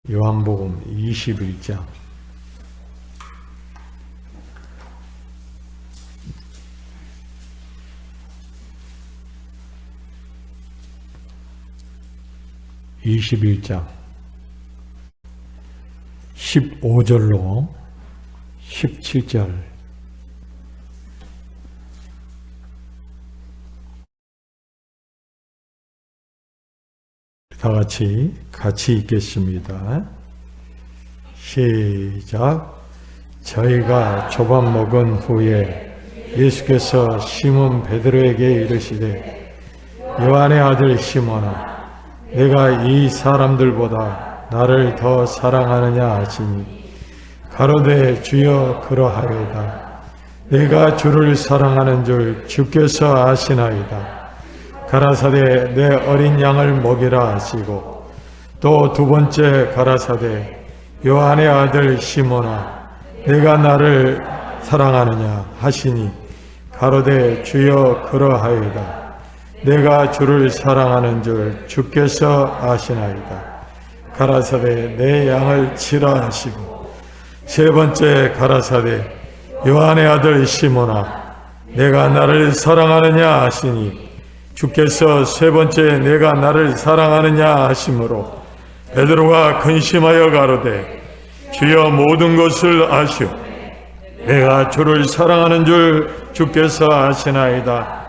요한복음 21장 15절로 17절 다 같이 읽겠습니다. 시작. 저희가 조밥 먹은 후에 예수께서 시몬 베드로에게 이르시되 요한의 아들 시몬아 내가 이 사람들보다 나를 더 사랑하느냐 하시니 가로되 주여 그러하리이다. 내가 주를 사랑하는 줄 주께서 아시나이다. 가라사대 내 어린 양을 먹이라 하시고 또 두 번째 가라사대 요한의 아들 시몬아 내가 나를 사랑하느냐 하시니 가로되 주여 그러하이다. 내가 주를 사랑하는 줄 주께서 아시나이다. 가라사대 내 양을 치라 하시고 세 번째 가라사대 요한의 아들 시몬아 내가 나를 사랑하느냐 하시니 주께서 세 번째 내가 나를 사랑하느냐 하심으로 베드로가 근심하여 가로되 주여 모든 것을 아시오 내가 주를 사랑하는 줄 주께서 아시나이다.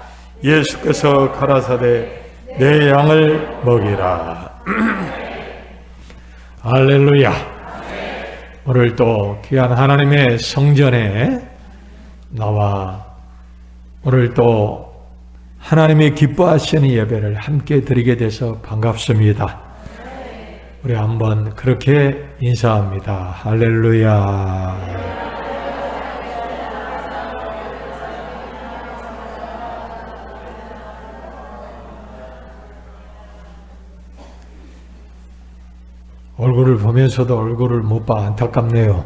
예수께서 가라사대 내 양을 먹이라. 할렐루야. 오늘 또 귀한 하나님의 성전에 나와 오늘 또 하나님이 기뻐하시는 예배를 함께 드리게 돼서 반갑습니다. 우리 한번 그렇게 인사합니다. 할렐루야. 얼굴을 보면서도 얼굴을 못 봐 안타깝네요.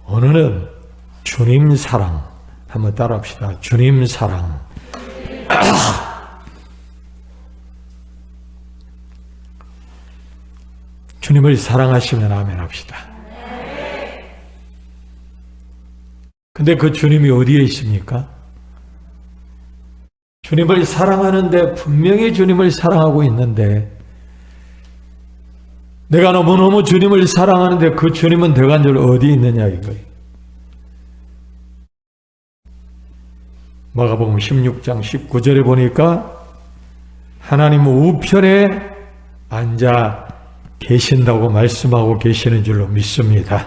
오늘은 주님 사랑 한번 따라합시다. 주님 사랑. 주님을 사랑하시면 아멘 합시다. 근데 그 주님이 어디에 있습니까? 주님을 사랑하는데 분명히 주님을 사랑하고 있는데 내가 너무너무 주님을 사랑하는데 그 주님은 대관절 어디 있느냐 이거예요. 마가복음 16장 19절에 보니까 하나님 우편에 앉아 계신다고 말씀하고 계시는 줄로 믿습니다.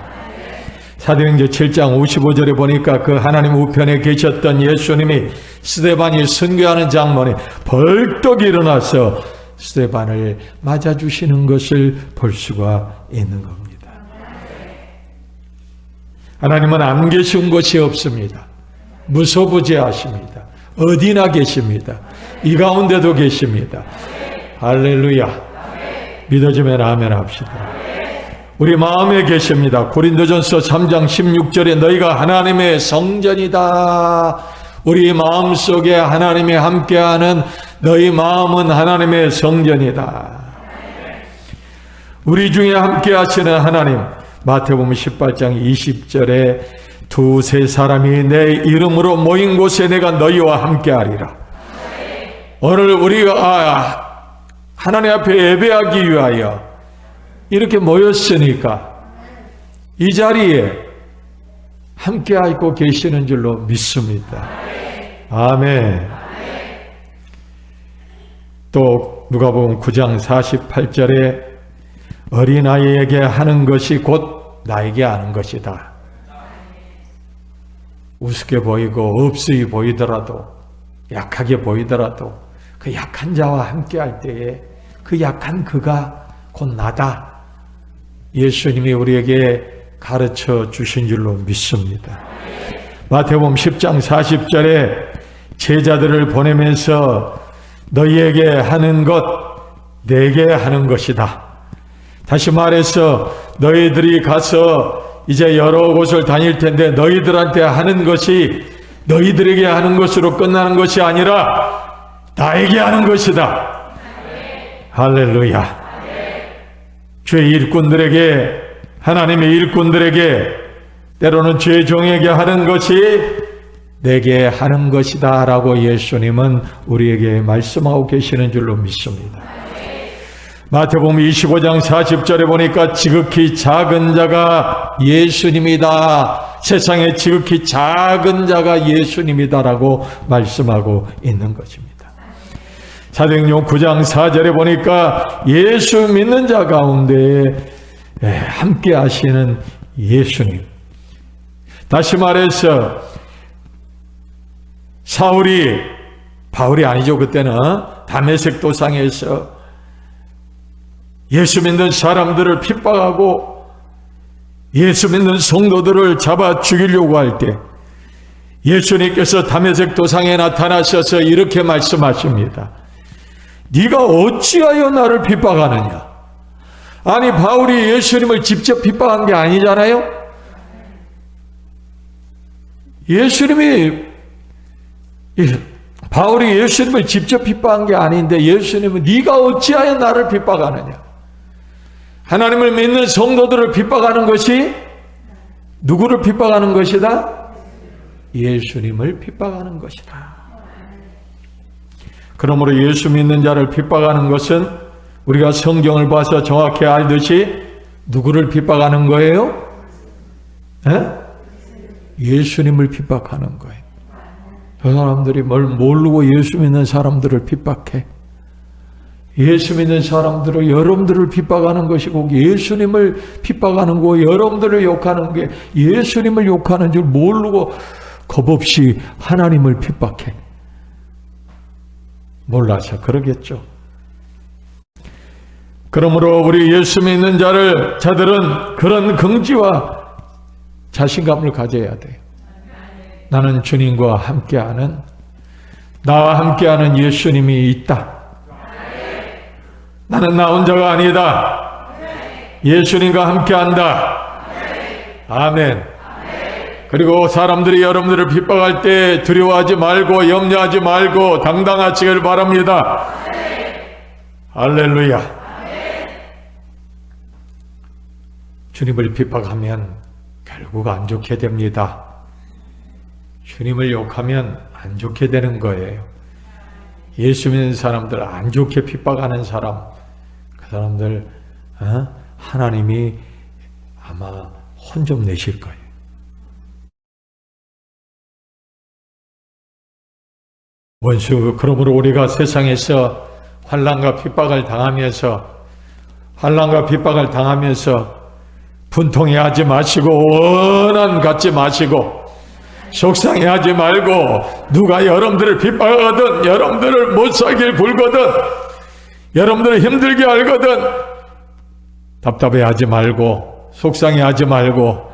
사도행전 7장 55절에 보니까 그 하나님 우편에 계셨던 예수님이 스데반이 순교하는 장면에 벌떡 일어나서 스데반을 맞아주시는 것을 볼 수가 있는 겁니다. 하나님은 안 계신 곳이 없습니다. 무소부재하십니다. 어디나 계십니다. 이 가운데도 계십니다. 할렐루야. 믿어주면 아멘 합시다. 우리 마음에 계십니다. 고린도전서 3장 16절에 너희가 하나님의 성전이다. 우리 마음속에 하나님이 함께하는 너희 마음은 하나님의 성전이다. 우리 중에 함께하시는 하나님. 마태복음 18장 20절에 두세 사람이 내 이름으로 모인 곳에 내가 너희와 함께하리라. 오늘 우리가 하나님 앞에 예배하기 위하여 이렇게 모였으니까 이 자리에 함께하고 계시는 줄로 믿습니다. 아멘. 또 누가복음 9장 48절에 어린아이에게 하는 것이 곧 나에게 하는 것이다. 우습게 보이고 없이 보이더라도 약하게 보이더라도 그 약한 자와 함께할 때에 그 약한 그가 곧 나다. 예수님이 우리에게 가르쳐 주신 줄로 믿습니다. 마태복음 10장 40절에 제자들을 보내면서 너희에게 하는 것 내게 하는 것이다. 다시 말해서 너희들이 가서 이제 여러 곳을 다닐 텐데 너희들한테 하는 것이 너희들에게 하는 것으로 끝나는 것이 아니라 나에게 하는 것이다. 할렐루야. 죄의 일꾼들에게, 하나님의 일꾼들에게, 때로는 죄 종에게 하는 것이 내게 하는 것이다 라고 예수님은 우리에게 말씀하고 계시는 줄로 믿습니다. 마태복음 25장 40절에 보니까 지극히 작은 자가 예수님이다. 세상에 지극히 작은 자가 예수님이다라고 말씀하고 있는 것입니다. 사도행전 9장 4절에 보니까 예수 믿는 자 가운데 함께 하시는 예수님. 다시 말해서 바울이 아니죠. 그때는 다메섹 도상에서 예수 믿는 사람들을 핍박하고 예수 믿는 성도들을 잡아 죽이려고 할 때 예수님께서 다메섹 도상에 나타나셔서 이렇게 말씀하십니다. 네가 어찌하여 나를 핍박하느냐? 아니, 바울이 예수님을 직접 핍박한 게 아니잖아요? 바울이 예수님을 직접 핍박한 게 아닌데 예수님은 네가 어찌하여 나를 핍박하느냐? 하나님을 믿는 성도들을 핍박하는 것이 누구를 핍박하는 것이다? 예수님을 핍박하는 것이다. 그러므로 예수 믿는 자를 핍박하는 것은 우리가 성경을 봐서 정확히 알듯이 누구를 핍박하는 거예요? 예수님을 핍박하는 거예요. 저 사람들이 뭘 모르고 예수 믿는 사람들을 핍박해. 예수 믿는 사람들을 여러분들을 핍박하는 것이고 예수님을 핍박하는 거, 여러분들을 욕하는 게 예수님을 욕하는 줄 모르고 겁없이 하나님을 핍박해. 몰라서 그러겠죠. 그러므로 우리 예수 믿는 자들은 그런 긍지와 자신감을 가져야 돼요. 나는 주님과 함께하는, 나와 함께하는 예수님이 있다. 나는 나 혼자가 아니다. 예수님과 함께한다. 아멘. 그리고 사람들이 여러분들을 핍박할 때 두려워하지 말고 염려하지 말고 당당하시길 바랍니다. 할렐루야. 주님을 핍박하면 결국 안 좋게 됩니다. 주님을 욕하면 안 좋게 되는 거예요. 예수 믿는 사람들 안 좋게 핍박하는 사람, 그 사람들 하나님이 아마 혼 좀 내실 거예요. 원수, 그러므로 우리가 세상에서 환난과 핍박을 당하면서 분통해하지 마시고 원한 갖지 마시고 속상해하지 말고 누가 여러분들을 핍박하거든 여러분들을 못 살길 굴거든 여러분들을 힘들게 하거든 답답해하지 말고 속상해하지 말고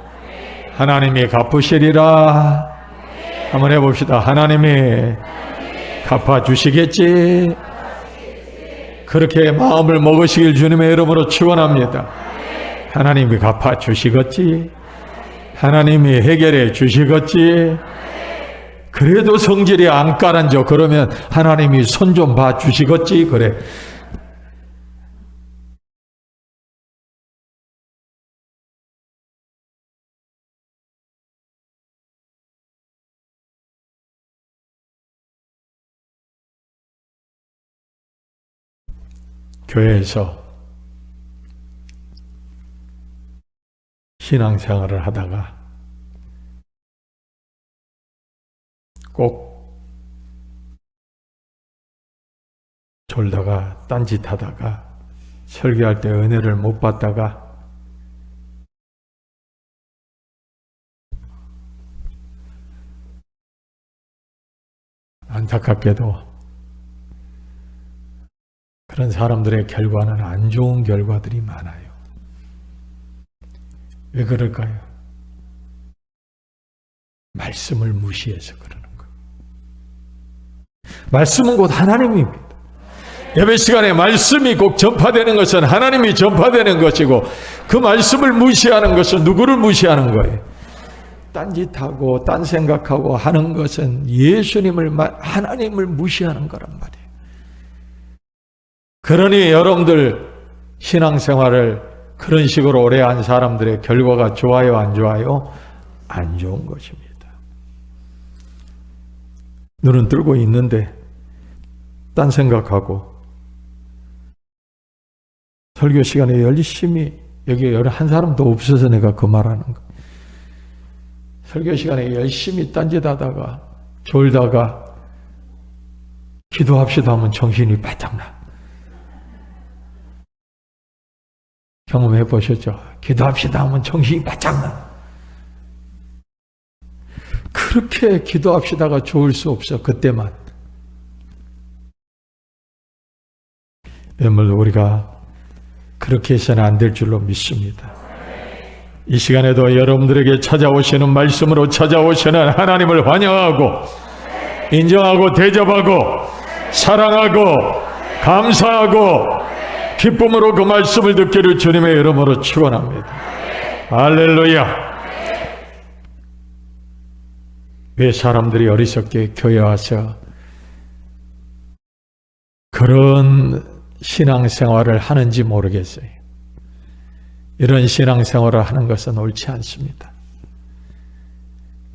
하나님이 갚으시리라. 한번 해봅시다. 하나님이 갚아주시겠지. 그렇게 마음을 먹으시길 주님의 이름으로 축원합니다. 하나님이 갚아주시겠지. 하나님이 해결해 주시겠지. 그래도 성질이 안 가라앉아. 그러면 하나님이 손 좀 봐주시겠지. 그래. 교회에서 신앙생활을 하다가 꼭 졸다가 딴짓하다가 설교할 때 은혜를 못 받다가 안타깝게도 그런 사람들의 결과는 안 좋은 결과들이 많아요. 왜 그럴까요? 말씀을 무시해서 그러는 거예요. 말씀은 곧 하나님입니다. 예배 시간에 말씀이 꼭 전파되는 것은 하나님이 전파되는 것이고 그 말씀을 무시하는 것은 누구를 무시하는 거예요? 딴짓하고 딴 생각하고 하는 것은 하나님을 무시하는 거란 말이에요. 그러니 여러분들 신앙생활을 그런 식으로 오래 한 사람들의 결과가 좋아요, 안 좋아요? 안 좋은 것입니다. 눈은 뜨고 있는데 딴 생각하고 설교 시간에 열심히, 여기 한 사람도 없어서 내가 그 말하는 거. 설교 시간에 열심히 딴짓하다가 졸다가 기도합시다 하면 정신이 바짝 나. 경험해 보셨죠? 기도합시다 하면 정신이 바짝 나. 그렇게 기도합시다가 좋을 수 없어, 그때만. 여러분, 우리가 그렇게 해서는 안 될 줄로 믿습니다. 이 시간에도 여러분들에게 찾아오시는 말씀으로 찾아오시는 하나님을 환영하고 인정하고 대접하고 사랑하고 감사하고 기쁨으로 그 말씀을 듣기를 주님의 이름으로 축원합니다. 할렐루야. 왜 사람들이 어리석게 교회 와서 그런 신앙생활을 하는지 모르겠어요. 이런 신앙생활을 하는 것은 옳지 않습니다.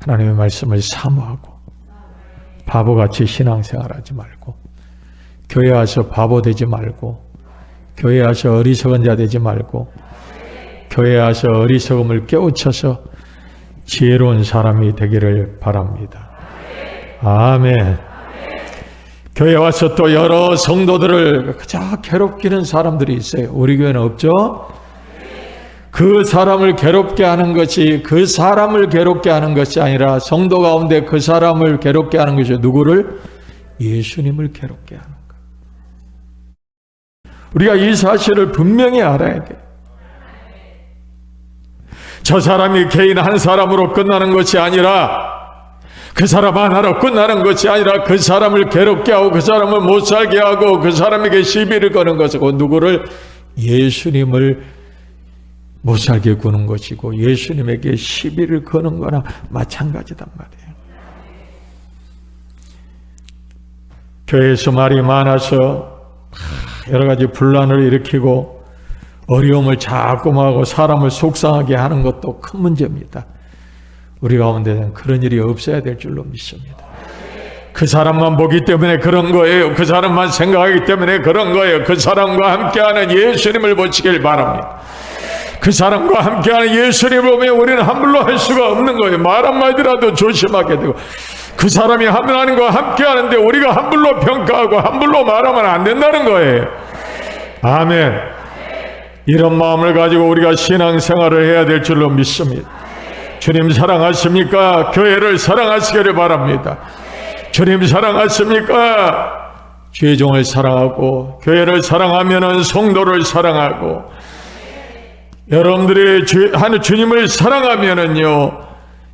하나님의 말씀을 사모하고 바보같이 신앙생활하지 말고, 교회 와서 바보 되지 말고, 교회 와서 어리석은 자 되지 말고, 교회 와서 어리석음을 깨우쳐서 지혜로운 사람이 되기를 바랍니다. 아멘. 교회 와서 또 여러 성도들을 그저 괴롭히는 사람들이 있어요. 우리 교회는 없죠? 그 사람을 괴롭게 하는 것이, 그 사람을 괴롭게 하는 것이 아니라 성도 가운데 그 사람을 괴롭게 하는 것이 누구를? 예수님을 괴롭게 하는 것. 우리가 이 사실을 분명히 알아야 돼요. 저 사람이 개인 한 사람으로 끝나는 것이 아니라, 그 사람 하나로 끝나는 것이 아니라 그 사람을 괴롭게 하고 그 사람을 못 살게 하고 그 사람에게 시비를 거는 것이고, 누구를? 예수님을 못 살게 구는 것이고 예수님에게 시비를 거는 거나 마찬가지단 말이에요. 교회에서 말이 많아서 여러 가지 분란을 일으키고 어려움을 자꾸 하고 사람을 속상하게 하는 것도 큰 문제입니다. 우리 가운데는 그런 일이 없어야 될 줄로 믿습니다. 그 사람만 보기 때문에 그런 거예요. 그 사람만 생각하기 때문에 그런 거예요. 그 사람과 함께하는 예수님을 보시길 바랍니다. 그 사람과 함께하는 예수님을 보면 우리는 함부로 할 수가 없는 거예요. 말 한마디라도 조심하게 되고, 그 사람이 하나님과 함께하는데 우리가 함부로 평가하고 함부로 말하면 안 된다는 거예요. 아멘. 이런 마음을 가지고 우리가 신앙생활을 해야 될 줄로 믿습니다. 주님 사랑하십니까? 교회를 사랑하시기를 바랍니다. 주님 사랑하십니까? 죄종을 사랑하고 교회를 사랑하면은 성도를 사랑하고, 여러분들이 주님을 사랑하면은요,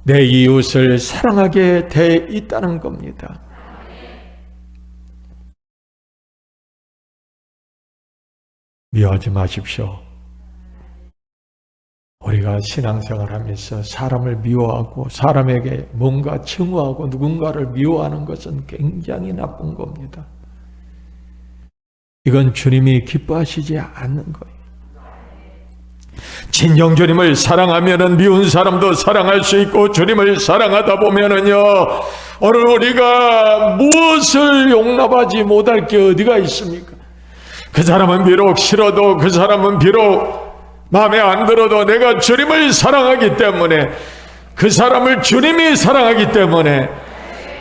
내 이웃을 사랑하게 돼 있다는 겁니다. 미워하지 마십시오. 우리가 신앙생활 하면서 사람을 미워하고 사람에게 뭔가 증오하고 누군가를 미워하는 것은 굉장히 나쁜 겁니다. 이건 주님이 기뻐하시지 않는 거예요. 진정 주님을 사랑하면은 미운 사람도 사랑할 수 있고, 주님을 사랑하다 보면은요, 오늘 우리가 무엇을 용납하지 못할 게 어디가 있습니까? 그 사람은 비록 싫어도, 그 사람은 비록 마음에 안 들어도 내가 주님을 사랑하기 때문에, 그 사람을 주님이 사랑하기 때문에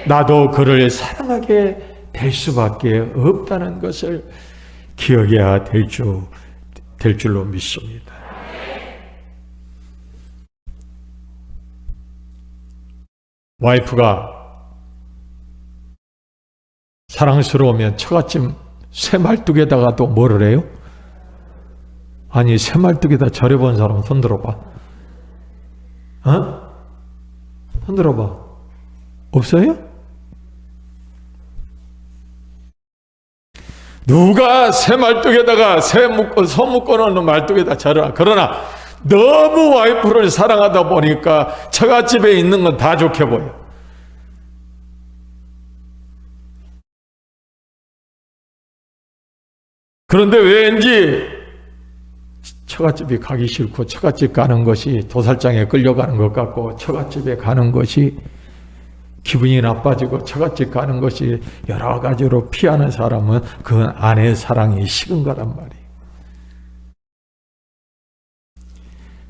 나도 그를 사랑하게 될 수밖에 없다는 것을 기억해야 될 줄로 믿습니다. 와이프가 사랑스러우면 처갓집 새말뚝에다가도 뭐를 해요? 아니, 새말뚝에다 절여본 사람 손 들어봐. 어? 손 들어봐. 없어요? 누가 새말뚝에다가 소 묶어놓는 말뚝에다 절여. 그러나 너무 와이프를 사랑하다 보니까 처갓집에 있는 건 다 좋게 보여. 그런데 왠지 처갓집에 가기 싫고 처갓집 가는 것이 도살장에 끌려가는 것 같고 처갓집에 가는 것이 기분이 나빠지고 처갓집 가는 것이 여러 가지로 피하는 사람은 그 아내의 사랑이 식은 거란 말이에요.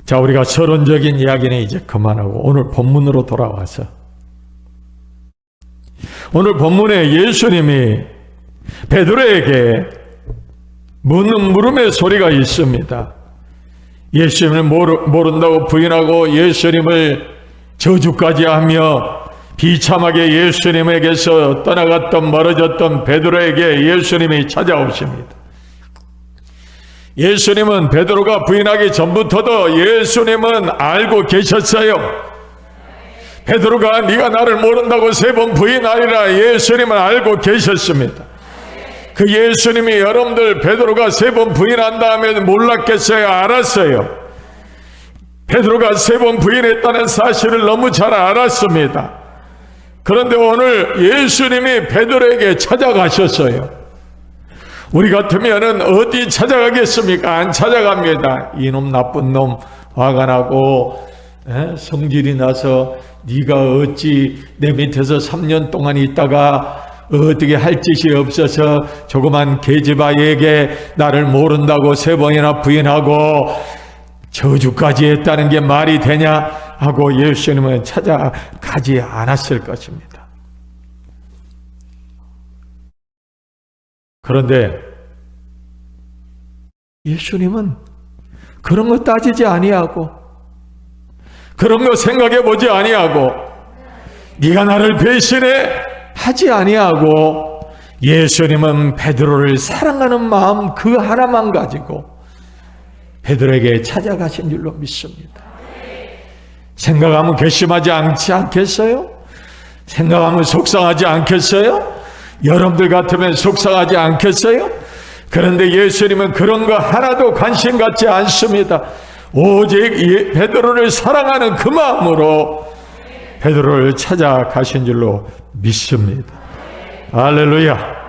자, 우리가 서론적인 이야기는 이제 그만하고 오늘 본문으로 돌아와서 오늘 본문에 예수님이 베드로에게 묻는 물음의 소리가 있습니다. 예수님을 모른다고 부인하고 예수님을 저주까지 하며 비참하게 예수님에게서 떠나갔던 멀어졌던 베드로에게 예수님이 찾아오십니다. 예수님은 베드로가 부인하기 전부터도 예수님은 알고 계셨어요. 베드로가 네가 나를 모른다고 3번 부인하리라 예수님은 알고 계셨습니다. 그 예수님이 여러분들 베드로가 3번 부인한 다음에 몰랐겠어요? 알았어요. 베드로가 3번 부인했다는 사실을 너무 잘 알았습니다. 그런데 오늘 예수님이 베드로에게 찾아가셨어요. 우리 같으면은 어디 찾아가겠습니까? 안 찾아갑니다. 이놈 나쁜 놈 화가 나고 성질이 나서 네가 어찌 내 밑에서 3년 동안 있다가 어떻게 할 짓이 없어서 조그만 계집아이에게 나를 모른다고 3번이나 부인하고 저주까지 했다는 게 말이 되냐 하고 예수님은 찾아가지 않았을 것입니다. 그런데 예수님은 그런 거 따지지 아니하고 그런 거 생각해 보지 아니하고 네가 나를 배신해 하지 아니하고 예수님은 베드로를 사랑하는 마음 그 하나만 가지고 베드로에게 찾아가신 줄로 믿습니다. 생각하면 괘씸하지 않겠어요? 생각하면 속상하지 않겠어요? 여러분들 같으면 속상하지 않겠어요? 그런데 예수님은 그런 거 하나도 관심 갖지 않습니다. 오직 베드로를 사랑하는 그 마음으로 베드로를 찾아가신 줄로 믿습니다. 할렐루야.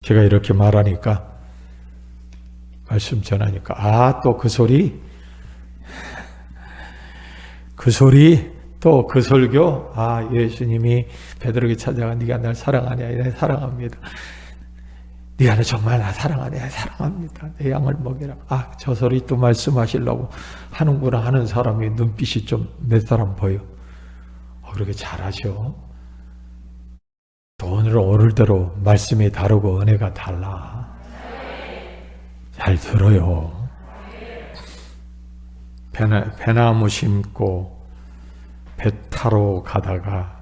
제가 이렇게 말하니까 말씀 전하니까 또 그 소리 또 그 설교 예수님이 베드로에게 찾아가 네가 날 사랑하냐 네 사랑합니다. 네가 나 정말 나 사랑하냐 사랑합니다. 내 양을 먹이라. 저 소리 또 말씀하시려고 하는구나 하는 사람이 눈빛이 좀 몇 사람 보여. 그렇게 잘하셔. 또 오늘 대로 말씀이 다르고 은혜가 달라. 잘 들어요. 배나무 심고 배 타러 가다가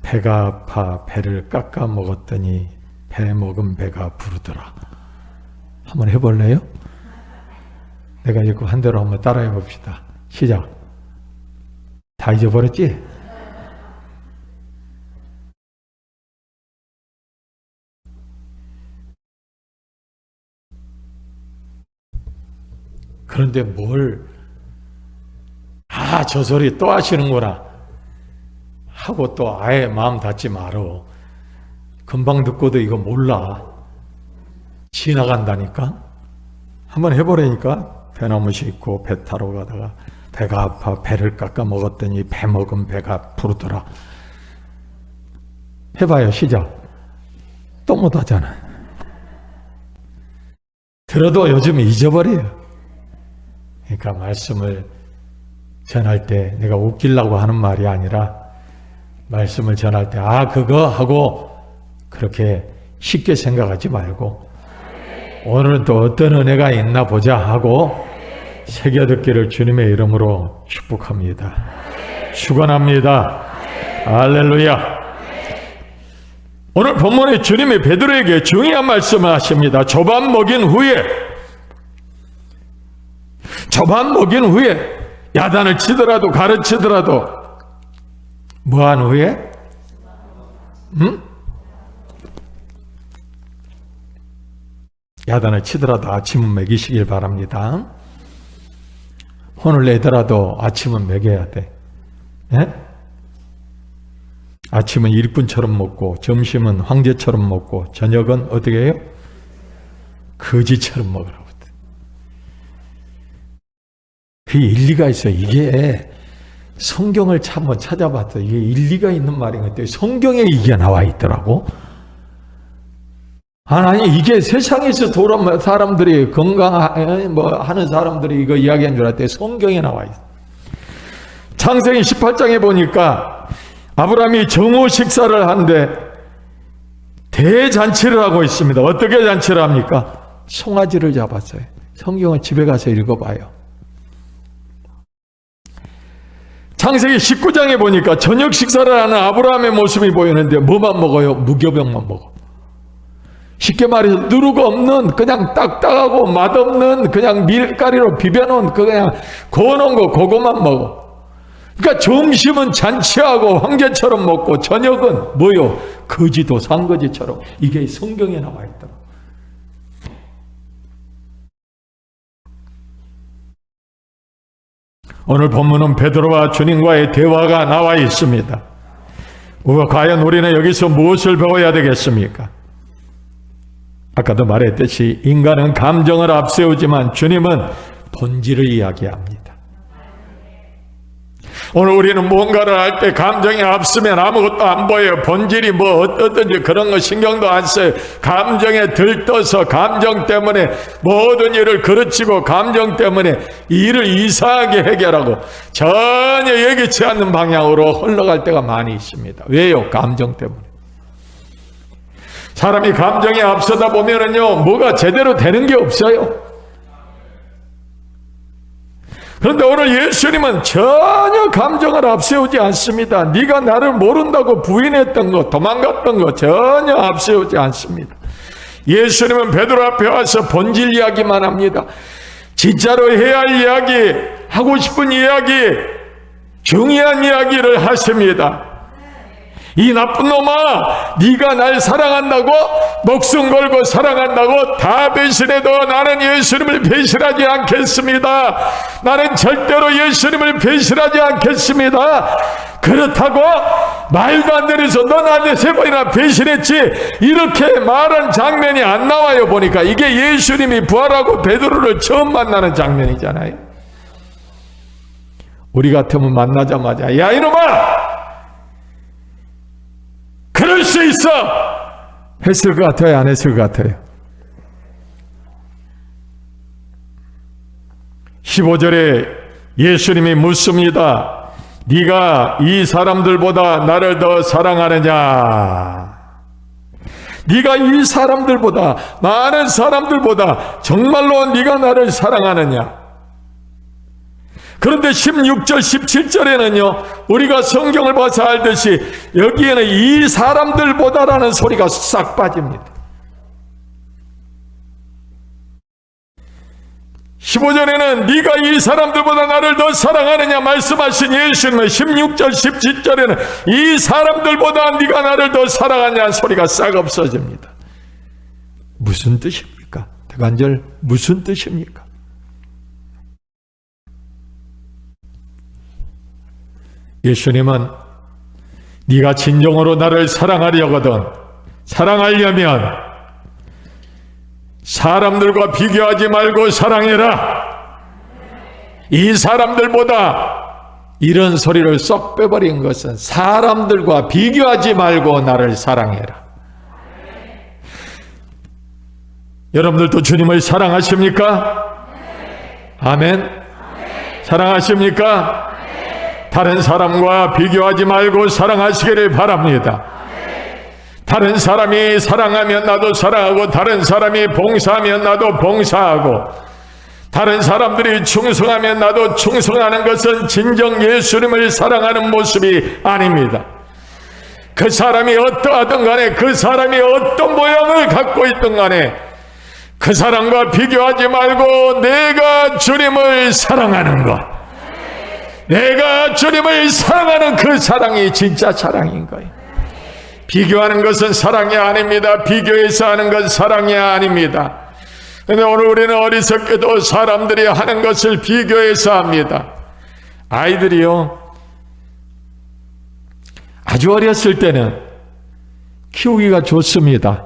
배가 아파 배를 깎아 먹었더니 배 먹은 배가 부르더라. 한번 해볼래요? 내가 이거 한 대로 한번 따라해 봅시다. 시작. 다 잊어버렸지? 그런데 저 소리 또 하시는구나 하고 또 아예 마음 닫지 말어. 금방 듣고도 이거 몰라. 지나간다니까. 한번 해보라니까. 배나무 싣고 배 타러 가다가 배가 아파 배를 깎아 먹었더니 배 먹은 배가 부르더라. 해봐요. 시작. 또 못하잖아. 들어도 요즘 잊어버려요. 그러니까 말씀을 전할 때 내가 웃기려고 하는 말이 아니라 말씀을 전할 때 그거 하고 그렇게 쉽게 생각하지 말고 오늘은 또 어떤 은혜가 있나 보자 하고 새겨듣기를 주님의 이름으로 축복합니다. 축원합니다. 할렐루야. 오늘 본문에 주님이 베드로에게 중요한 말씀을 하십니다. 조반 먹인 후에 야단을 치더라도 가르치더라도 뭐한 후에? 야단을 치더라도 아침은 먹이시길 바랍니다. 혼을 내더라도 아침은 먹여야 돼. 예? 아침은 일꾼처럼 먹고 점심은 황제처럼 먹고 저녁은 어떻게 해요? 거지처럼 먹으라고. 그 일리가 있어요. 이게 성경을 한번 찾아봤더니 이게 일리가 있는 말인 것 같아요. 성경에 이게 나와 있더라고. 아니 이게 세상에서 돌아온 사람들이 하는 사람들이 이거 이야기한 줄 알았더니 성경에 나와 있어. 창세기 18장에 보니까 아브라함이 정오 식사를 한데 대잔치를 하고 있습니다. 어떻게 잔치를 합니까? 송아지를 잡았어요. 성경을 집에 가서 읽어봐요. 창세기 19장에 보니까 저녁 식사를 하는 아브라함의 모습이 보이는데 뭐만 먹어요? 무교병만 먹어. 쉽게 말해서 누르고 없는 그냥 딱딱하고 맛없는 그냥 밀가리로 비벼놓은 그냥 구워놓은 거 그거만 먹어. 그러니까 점심은 잔치하고 황제처럼 먹고 저녁은 뭐요? 거지도 산거지처럼. 이게 성경에 나와 있더라고. 오늘 본문은 베드로와 주님과의 대화가 나와 있습니다. 과연 우리는 여기서 무엇을 배워야 되겠습니까? 아까도 말했듯이 인간은 감정을 앞세우지만 주님은 본질을 이야기합니다. 오늘 우리는 뭔가를 할 때 감정이 앞서면 아무것도 안 보여요. 본질이 뭐 어떤지 그런 거 신경도 안 써요. 감정에 들떠서 감정 때문에 모든 일을 그르치고 감정 때문에 일을 이상하게 해결하고 전혀 예기치 않는 방향으로 흘러갈 때가 많이 있습니다. 왜요? 감정 때문에. 사람이 감정에 앞서다 보면은요, 뭐가 제대로 되는 게 없어요. 그런데 오늘 예수님은 전혀 감정을 앞세우지 않습니다. 네가 나를 모른다고 부인했던 거, 도망갔던 거 전혀 앞세우지 않습니다. 예수님은 베드로 앞에 와서 본질 이야기만 합니다. 진짜로 해야 할 이야기, 하고 싶은 이야기, 중요한 이야기를 하십니다. 이 나쁜 놈아, 네가 날 사랑한다고, 목숨 걸고 사랑한다고 다 배신해도 나는 예수님을 배신하지 않겠습니다. 나는 절대로 예수님을 배신하지 않겠습니다. 그렇다고 말도 안 되면서 너 나한테 3번이나 배신했지, 이렇게 말한 장면이 안 나와요. 보니까 이게 예수님이 부활하고 베드로를 처음 만나는 장면이잖아요. 우리 같으면 만나자마자 야 이놈아, 그럴 수 있어! 했을 것 같아요? 안 했을 것 같아요? 15절에 예수님이 묻습니다. 네가 이 사람들보다 나를 더 사랑하느냐? 네가 이 사람들보다, 많은 사람들보다 정말로 네가 나를 사랑하느냐? 그런데 16절, 17절에는요, 우리가 성경을 봐서 알듯이 여기에는 이 사람들보다라는 소리가 싹 빠집니다. 15절에는 네가 이 사람들보다 나를 더 사랑하느냐 말씀하신 예수님은 16절, 17절에는 이 사람들보다 네가 나를 더 사랑하냐는 소리가 싹 없어집니다. 무슨 뜻입니까? 대관절 무슨 뜻입니까? 예수님은 네가 진정으로 나를 사랑하려거든, 사랑하려면 사람들과 비교하지 말고 사랑해라. 이 사람들보다, 이런 소리를 쏙 빼버린 것은 사람들과 비교하지 말고 나를 사랑해라. 여러분들도 주님을 사랑하십니까? 아멘. 사랑하십니까? 다른 사람과 비교하지 말고 사랑하시기를 바랍니다. 다른 사람이 사랑하면 나도 사랑하고, 다른 사람이 봉사하면 나도 봉사하고, 다른 사람들이 충성하면 나도 충성하는 것은 진정 예수님을 사랑하는 모습이 아닙니다. 그 사람이 어떠하든 간에, 그 사람이 어떤 모양을 갖고 있든 간에 그 사람과 비교하지 말고 내가 주님을 사랑하는 것, 내가 주님을 사랑하는 그 사랑이 진짜 사랑인 거예요. 비교하는 것은 사랑이 아닙니다. 비교해서 하는 건 사랑이 아닙니다. 그런데 오늘 우리는 어리석게도 사람들이 하는 것을 비교해서 합니다. 아이들이요, 아주 어렸을 때는 키우기가 좋습니다.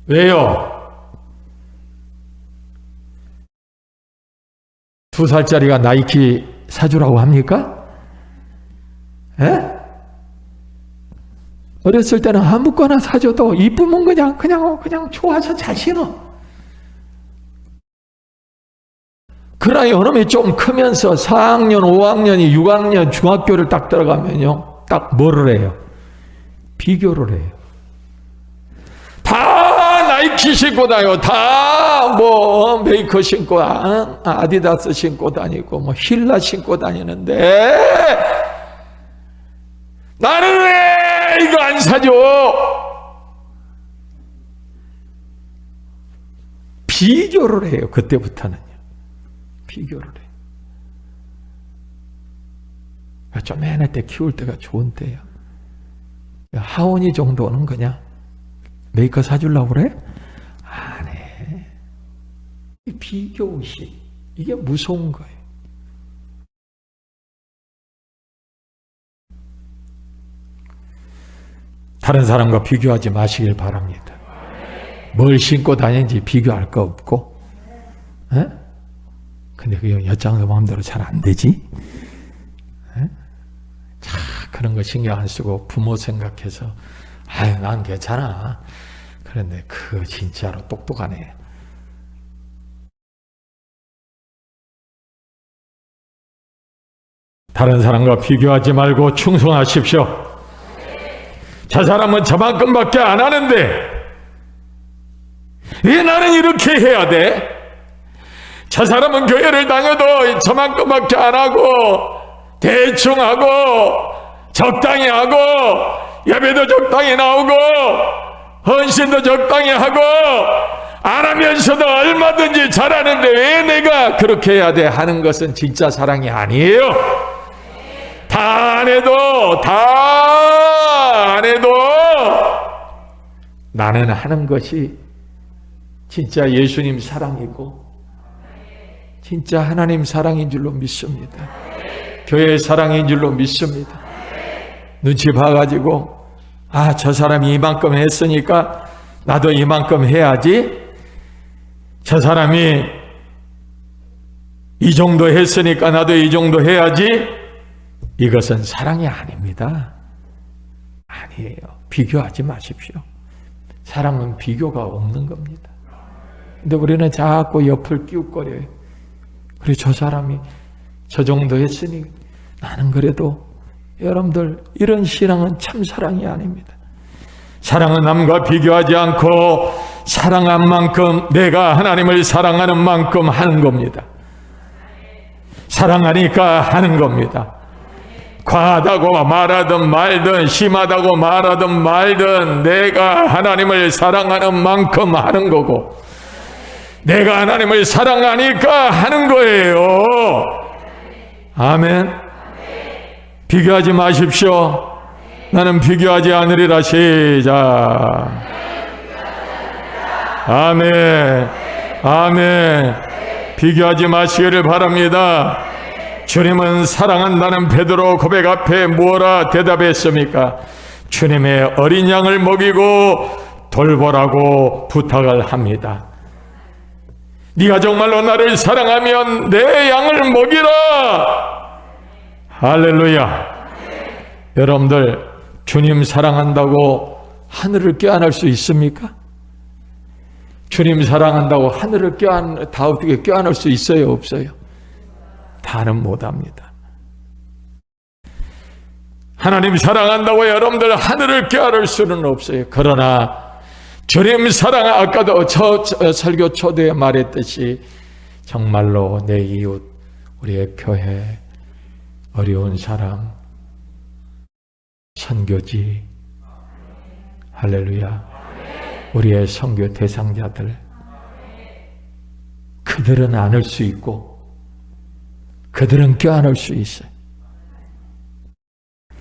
왜요? 2살짜리가 나이키 사주라고 합니까? 예? 어렸을 때는 아무거나 사줘도 이쁘면 그냥 좋아서 잘 신어. 그러나 여름에 좀 크면서 4학년, 5학년이 6학년 중학교를 딱 들어가면요. 딱 뭐를 해요? 비교를 해요. 다 나이키 신고 다녀요. 다 메이커 신고, 아디다스 신고 다니고, 힐라 신고 다니는데, 나는 왜 이거 안 사줘? 비교를 해요. 그때부터는요. 비교를 해요. 좀 애날 때 키울 때가 좋은 때예요. 하원이 정도는 그냥 메이커 사주려고 그래? 안 해. 비교의식, 이게 무서운 거예요. 다른 사람과 비교하지 마시길 바랍니다. 뭘 신고 다니는지 비교할 거 없고. 에? 근데 그게 여장도 마음대로 잘 안 되지? 에? 자, 그런 거 신경 안 쓰고 부모 생각해서 아유 난 괜찮아. 그런데 그거 진짜로 똑똑하네. 다른 사람과 비교하지 말고 충성하십시오. 저 사람은 저만큼밖에 안 하는데 왜 나는 이렇게 해야 돼? 저 사람은 교회를 다녀도 저만큼밖에 안 하고 대충 하고 적당히 하고 예배도 적당히 나오고 헌신도 적당히 하고 안 하면서도 얼마든지 잘하는데 왜 내가 그렇게 해야 돼? 하는 것은 진짜 사랑이 아니에요. 다 안 해도 나는 하는 것이 진짜 예수님 사랑이고 진짜 하나님 사랑인 줄로 믿습니다. 교회의 사랑인 줄로 믿습니다. 눈치 봐가지고 저 사람이 이만큼 했으니까 나도 이만큼 해야지. 저 사람이 이 정도 했으니까 나도 이 정도 해야지. 이것은 사랑이 아닙니다. 아니에요. 비교하지 마십시오. 사랑은 비교가 없는 겁니다. 근데 우리는 자꾸 옆을 끼웃거려요. 그래 저 사람이 저 정도 했으니 나는 그래도. 여러분들 이런 신앙은 참 사랑이 아닙니다. 사랑은 남과 비교하지 않고 사랑한 만큼 내가 하나님을 사랑하는 만큼 하는 겁니다. 사랑하니까 하는 겁니다. 과하다고 말하든 말든 심하다고 말하든 말든 내가 하나님을 사랑하는 만큼 하는 거고 내가 하나님을 사랑하니까 하는 거예요. 아멘. 비교하지 마십시오. 나는 비교하지 않으리라. 시작. 아멘. 아멘. 비교하지 마시기를 바랍니다. 주님은 사랑한다는 베드로 고백 앞에 뭐라 대답했습니까? 주님의 어린 양을 먹이고 돌보라고 부탁을 합니다. 네가 정말로 나를 사랑하면 내 양을 먹이라. 할렐루야. 여러분들 주님 사랑한다고 하늘을 껴안을 수 있습니까? 주님 사랑한다고 하늘을 다 어떻게 껴안을 수 있어요? 없어요? 다는 못합니다. 하나님 사랑한다고 여러분들 하늘을 껴안을 수는 없어요. 그러나 주님 사랑, 아까도 설교 초대에 말했듯이 정말로 내 이웃, 우리의 교회, 어려운 사람, 선교지, 할렐루야, 우리의 선교 대상자들, 그들은 안을 수 있고 그들은 껴안을 수 있어요.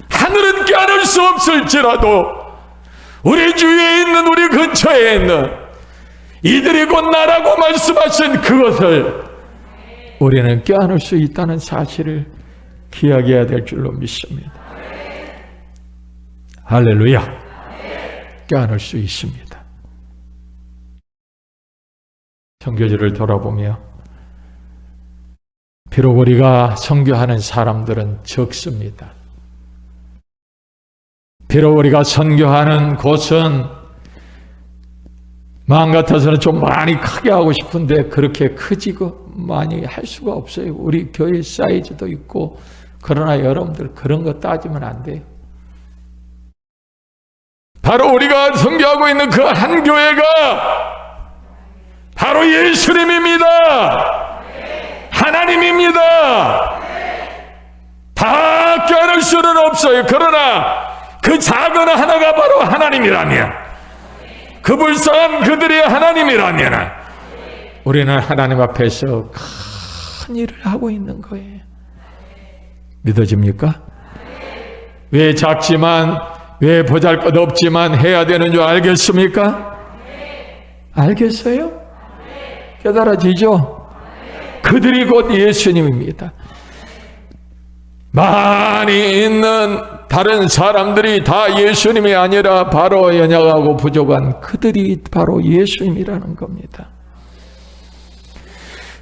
하늘은 껴안을 수 없을지라도 우리 주위에 있는, 우리 근처에 있는 이들이 곧 나라고 말씀하신 그것을 우리는 껴안을 수 있다는 사실을 기억해야 될 줄로 믿습니다. 할렐루야. 껴안을 수 있습니다. 선교지를 돌아보며 비록 우리가 선교하는 사람들은 적습니다. 비록 우리가 선교하는 곳은 마음 같아서는 좀 많이 크게 하고 싶은데 그렇게 크지고 많이 할 수가 없어요. 우리 교회 사이즈도 있고. 그러나 여러분들 그런 거 따지면 안 돼요. 바로 우리가 선교하고 있는 그 한 교회가 바로 예수님입니다. 하나님입니다. 다 껴안을 수는 없어요. 그러나 그 작은 하나가 바로 하나님이라면, 그 불쌍한 그들이 하나님이라면 우리는 하나님 앞에서 큰 일을 하고 있는 거예요. 믿어집니까? 왜 작지만, 왜 보잘것없지만 해야 되는 줄 알겠습니까? 알겠어요? 깨달아지죠? 그들이 곧 예수님입니다. 많이 있는 다른 사람들이 다 예수님이 아니라 바로 연약하고 부족한 그들이 바로 예수님이라는 겁니다.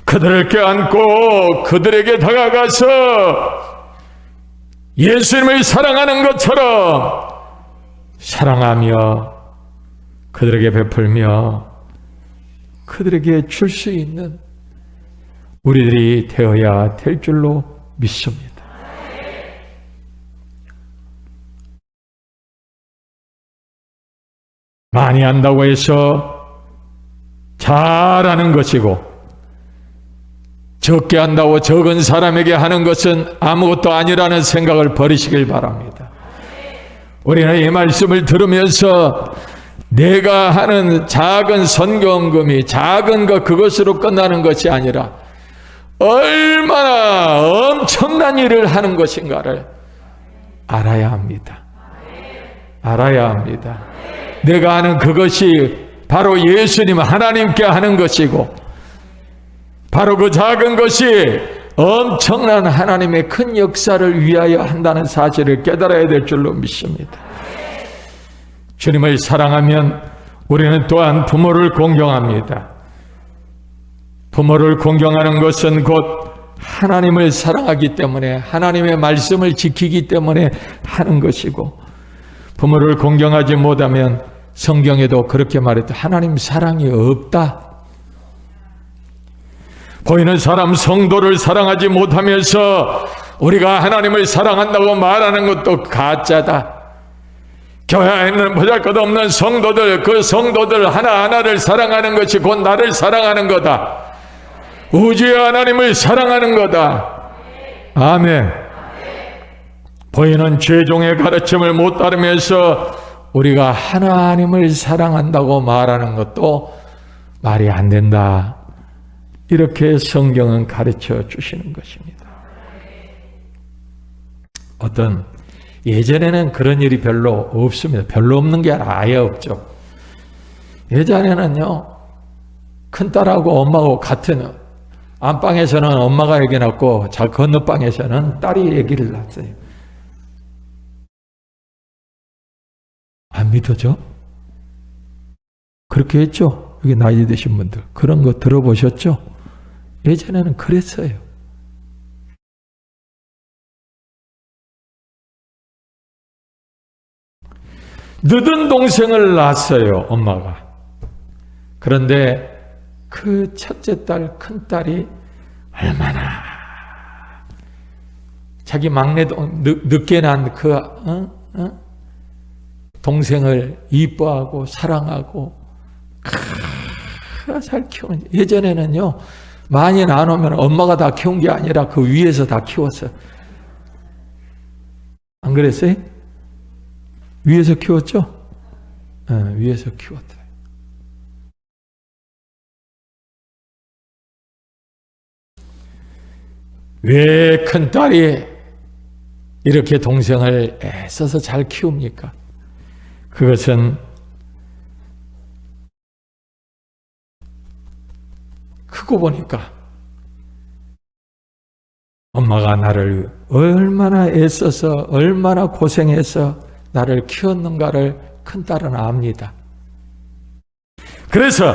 그들을 껴안고 그들에게 다가가서 예수님을 사랑하는 것처럼 사랑하며 그들에게 베풀며 그들에게 줄 수 있는 우리들이 되어야 될 줄로 믿습니다. 많이 한다고 해서 잘하는 것이고, 적게 한다고 적은 사람에게 하는 것은 아무것도 아니라는 생각을 버리시길 바랍니다. 우리는 이 말씀을 들으면서 내가 하는 작은 선교헌금이 작은 것 그것으로 끝나는 것이 아니라 얼마나 엄청난 일을 하는 것인가를 알아야 합니다. 알아야 합니다. 내가 하는 그것이 바로 예수님 하나님께 하는 것이고, 바로 그 작은 것이 엄청난 하나님의 큰 역사를 위하여 한다는 사실을 깨달아야 될 줄로 믿습니다. 주님을 사랑하면 우리는 또한 부모를 공경합니다. 부모를 공경하는 것은 곧 하나님을 사랑하기 때문에, 하나님의 말씀을 지키기 때문에 하는 것이고, 부모를 공경하지 못하면 성경에도 그렇게 말했다. 하나님 사랑이 없다. 보이는 사람 성도를 사랑하지 못하면서 우리가 하나님을 사랑한다고 말하는 것도 가짜다. 교회에 있는 보잘것없는 성도들, 그 성도들 하나하나를 사랑하는 것이 곧 나를 사랑하는 거다. 우주의 하나님을 사랑하는 거다. 아멘. 보이는 죄종의 가르침을 못 따르면서 우리가 하나님을 사랑한다고 말하는 것도 말이 안 된다. 이렇게 성경은 가르쳐 주시는 것입니다. 예전에는 그런 일이 별로 없습니다. 별로 없는 게 아니라 아예 없죠. 예전에는요, 큰딸하고 엄마하고 같은 안방에서는 엄마가 아기 낳고 저 건너방에서는 딸이 아기를 낳았어요. 안 믿어져? 그렇게 했죠? 여기 나이 드신 분들 그런 거 들어보셨죠? 예전에는 그랬어요. 늦은 동생을 낳았어요, 엄마가. 그런데 그 첫째 딸, 큰 딸이 얼마나 자기 막내 늦게 난 그 동생을 이뻐하고 사랑하고 잘 키우는. 예전에는요, 많이 나누면 엄마가 다 키운 게 아니라 그 위에서 다 키웠어요. 안 그랬어요? 위에서 키웠죠? 네, 위에서 키웠어요. 왜 큰딸이 이렇게 동생을 애써서 잘 키웁니까? 그것은 크고 보니까 엄마가 나를 얼마나 애써서 얼마나 고생해서 나를 키웠는가를 큰딸은 압니다. 그래서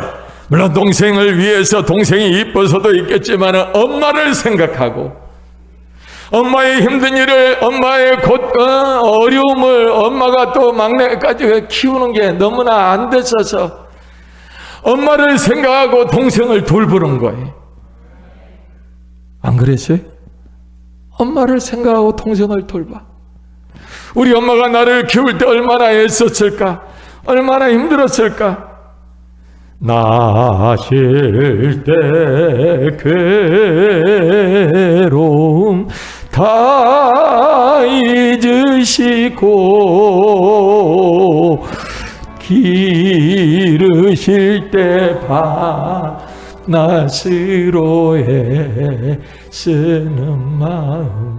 물론 동생을 위해서 동생이 이뻐서도 있겠지만 엄마를 생각하고 엄마의 힘든 일을, 엄마의 어려움을 엄마가 또 막내까지 키우는 게 너무나 안 됐어서 엄마를 생각하고 동생을 돌보는 거예요. 안 그랬어요? 엄마를 생각하고 동생을 돌봐. 우리 엄마가 나를 키울 때 얼마나 애썼을까? 얼마나 힘들었을까? 나실 때 괴로움 다 잊으시고 기르실 때 밭낫으로 애쓰는 마음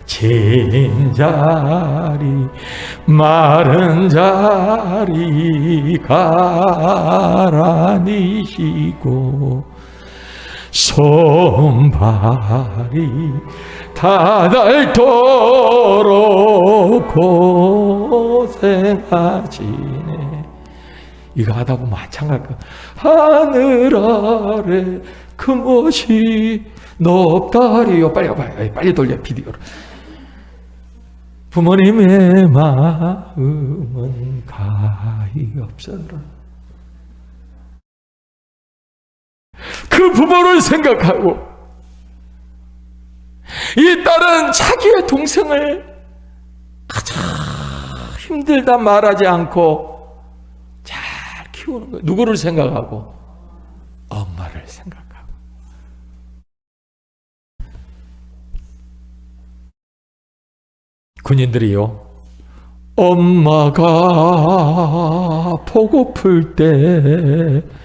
진 자리 마른 자리 가라니시고 손발이 다닳도록 고생하시네. 이거 하다 보면 마찬가지야. 하늘 아래 그 무엇이 높다리요. 빨리 돌려 비디오로. 부모님의 마음은 가히없어라. 그 부모를 생각하고 이 딸은 자기의 동생을 가장 힘들다 말하지 않고 잘 키우는 거예요. 누구를 생각하고? 엄마를 생각하고. 군인들이요, 엄마가 보고플 때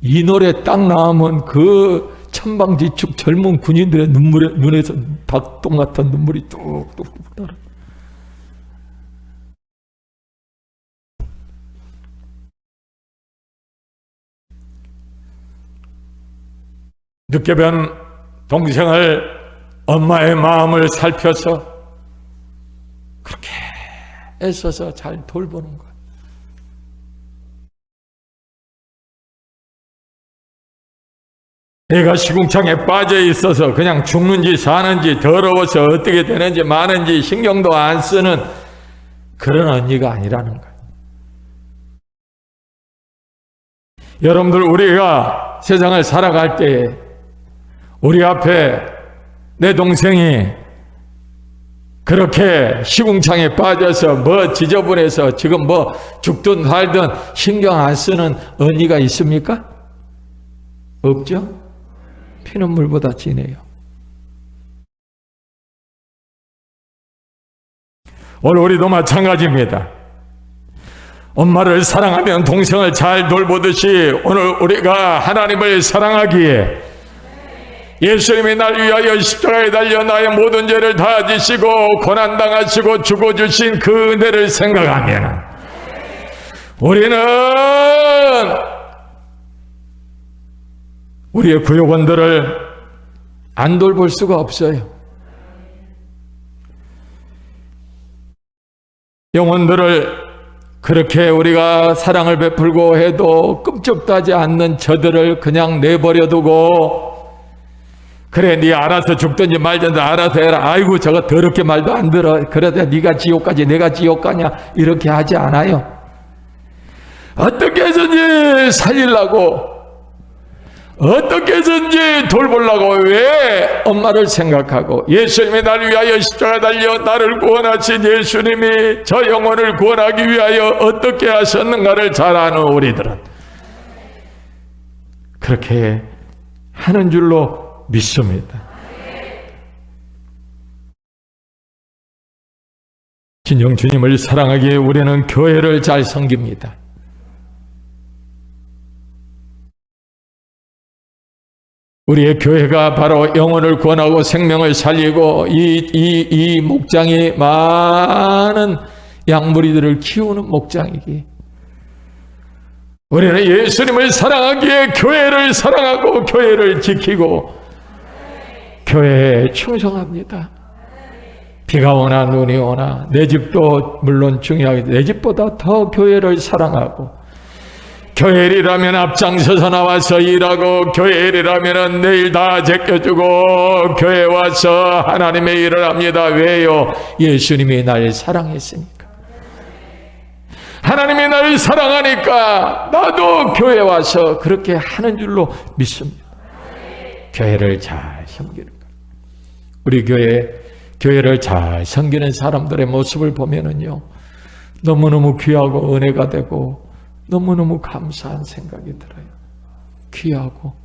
이 노래 딱 나오면 그 천방지축 젊은 군인들의 눈에서 닭똥 같은 눈물이 뚝뚝뚝 나라. 늦게 뵌 동생을 엄마의 마음을 살펴서 그렇게 애써서 잘 돌보는 거예요. 애가 시궁창에 빠져 있어서 그냥 죽는지 사는지 더러워서 어떻게 되는지 마는지 신경도 안 쓰는 그런 언니가 아니라는 거예요. 여러분들, 우리가 세상을 살아갈 때에 우리 앞에 내 동생이 그렇게 시궁창에 빠져서 뭐 지저분해서 지금 뭐 죽든 살든 신경 안 쓰는 언니가 있습니까? 없죠? 피는 물보다 진해요. 오늘 우리도 마찬가지입니다. 엄마를 사랑하면 동생을 잘 돌보듯이 오늘 우리가 하나님을 사랑하기에 예수님이 날 위하여 십자가에 달려 나의 모든 죄를 다 지시고 고난당하시고 죽어주신 그 은혜를 생각하면 우리는 우리의 구역원들을 안 돌볼 수가 없어요. 영혼들을 그렇게 우리가 사랑을 베풀고 해도 끔찍도 하지 않는 저들을 그냥 내버려두고 그래 네 알아서 죽든지 말든지 알아서 해라. 아이고 저거 더럽게 말도 안 들어. 그러다 네가 지옥 가지 내가 지옥 가냐 이렇게 하지 않아요. 어떻게 해서든지 살리려고 어떻게 해서든지 돌보려고 왜 엄마를 생각하고 예수님이 나를 위하여 십자가 달려 나를 구원하신 예수님이 저 영혼을 구원하기 위하여 어떻게 하셨는가를 잘 아는 우리들은 그렇게 하는 줄로 믿습니다. 진정 주님을 사랑하기에 우리는 교회를 잘 섬깁니다. 우리의 교회가 바로 영혼을 구원하고 생명을 살리고 이 목장이 많은 양무리들을 키우는 목장이기. 우리는 예수님을 사랑하기에 교회를 사랑하고 교회를 지키고 교회에 충성합니다. 비가 오나 눈이 오나 내 집도 물론 중요하게 내 집보다 더 교회를 사랑하고, 교회 일이라면 앞장서서 나와서 일하고, 교회 일이라면 내일 다 제껴주고 교회 와서 하나님의 일을 합니다. 왜요? 예수님이 날 사랑했으니까. 하나님이 나를 사랑하니까 나도 교회 와서 그렇게 하는 줄로 믿습니다. 교회를 잘 섬기는 것. 우리 교회를 잘 섬기는 사람들의 모습을 보면은요, 너무너무 귀하고 은혜가 되고 너무너무 감사한 생각이 들어요. 귀하고.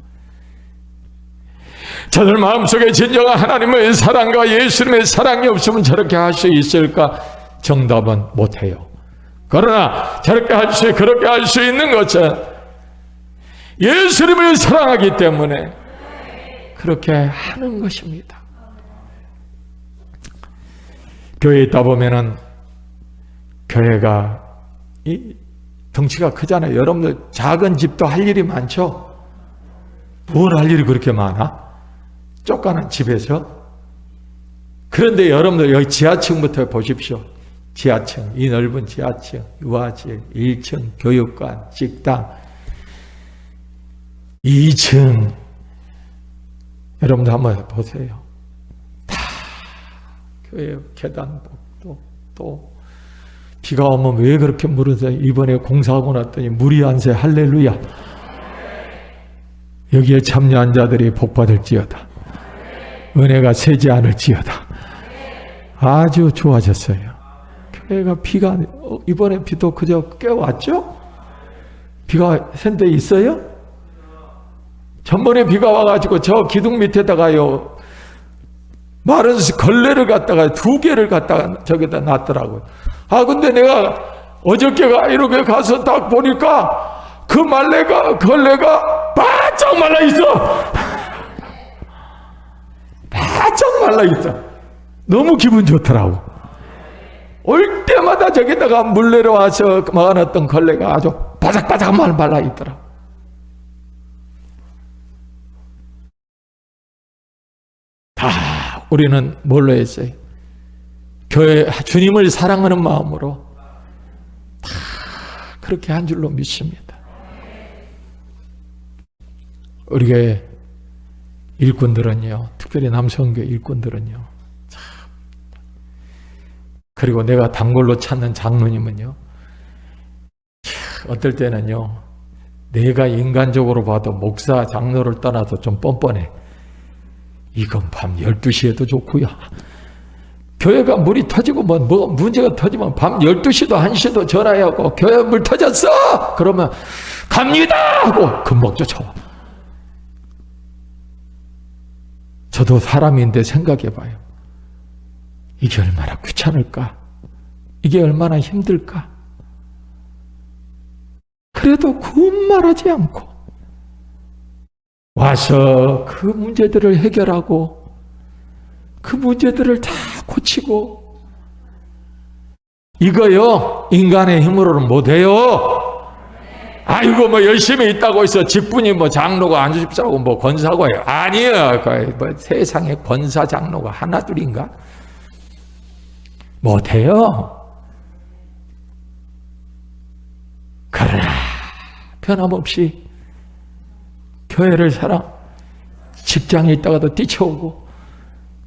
저들 마음속에 진정한 하나님의 사랑과 예수님의 사랑이 없으면 저렇게 할 수 있을까? 정답은 못해요. 그러나 그렇게 할 수 있는 것은 예수님을 사랑하기 때문에 그렇게 하는 것입니다. 교회에 있다 보면은 교회가 덩치가 크잖아요. 여러분들 작은 집도 할 일이 많죠? 뭘 할 일이 그렇게 많아? 쫓가는 집에서? 그런데 여러분들 여기 지하층부터 보십시오. 지하층, 이 넓은 지하층, 유아실, 1층, 교육관, 식당, 2층. 여러분들 한번 보세요. 다 교회 계단도 또 비가 오면 왜 그렇게 물으세요? 이번에 공사하고 났더니 물이 안 새. 할렐루야. 여기에 참여한 자들이 복받을지어다. 은혜가 새지 않을지어다. 아주 좋아졌어요. 교회가 비가 이번에 비도 그저 꽤 왔죠? 비가 샌 데 있어요? 전번에 비가 와가지고 저 기둥 밑에다가요 마른 걸레를 갖다가 2개를 갖다가 저기다 놨더라고요. 근데 내가 어저께가 이렇게 가서 딱 보니까 그 걸레가 바짝 말라 있어. 바짝 말라 있어. 너무 기분 좋더라고. 올 때마다 저기다가 물 내려와서 막아놨던 걸레가 아주 바삭바삭 말라 있더라. 다 우리는 뭘로 했어요? 교회 주님을 사랑하는 마음으로 다 그렇게 한 줄로 믿습니다. 우리 교회 일꾼들은요, 특별히 남성교회 일꾼들은요, 참. 그리고 내가 단골로 찾는 장로님은요, 어떨 때는요, 내가 인간적으로 봐도 목사 장로를 떠나서 좀 뻔뻔해. 이건 밤 12시에도 좋고요. 교회가 물이 터지고 뭐 문제가 터지면 밤 12시도 1시도 전화하고 교회 물 터졌어! 그러면 갑니다! 하고 금방 쫓아와. 저도 사람인데 생각해봐요. 이게 얼마나 귀찮을까? 이게 얼마나 힘들까? 그래도 군말하지 않고 와서 그 문제들을 해결하고 그 문제들을 다 고치고, 이거요 인간의 힘으로는 못해요. 아이고 뭐 열심히 있다고 해서 직분이 뭐 장로가 안 주십사고 뭐 권사고요. 아니에요. 뭐 세상에 권사 장로가 하나둘인가? 못해요. 그러나 변함없이 교회를 직장에 있다가도 뛰쳐오고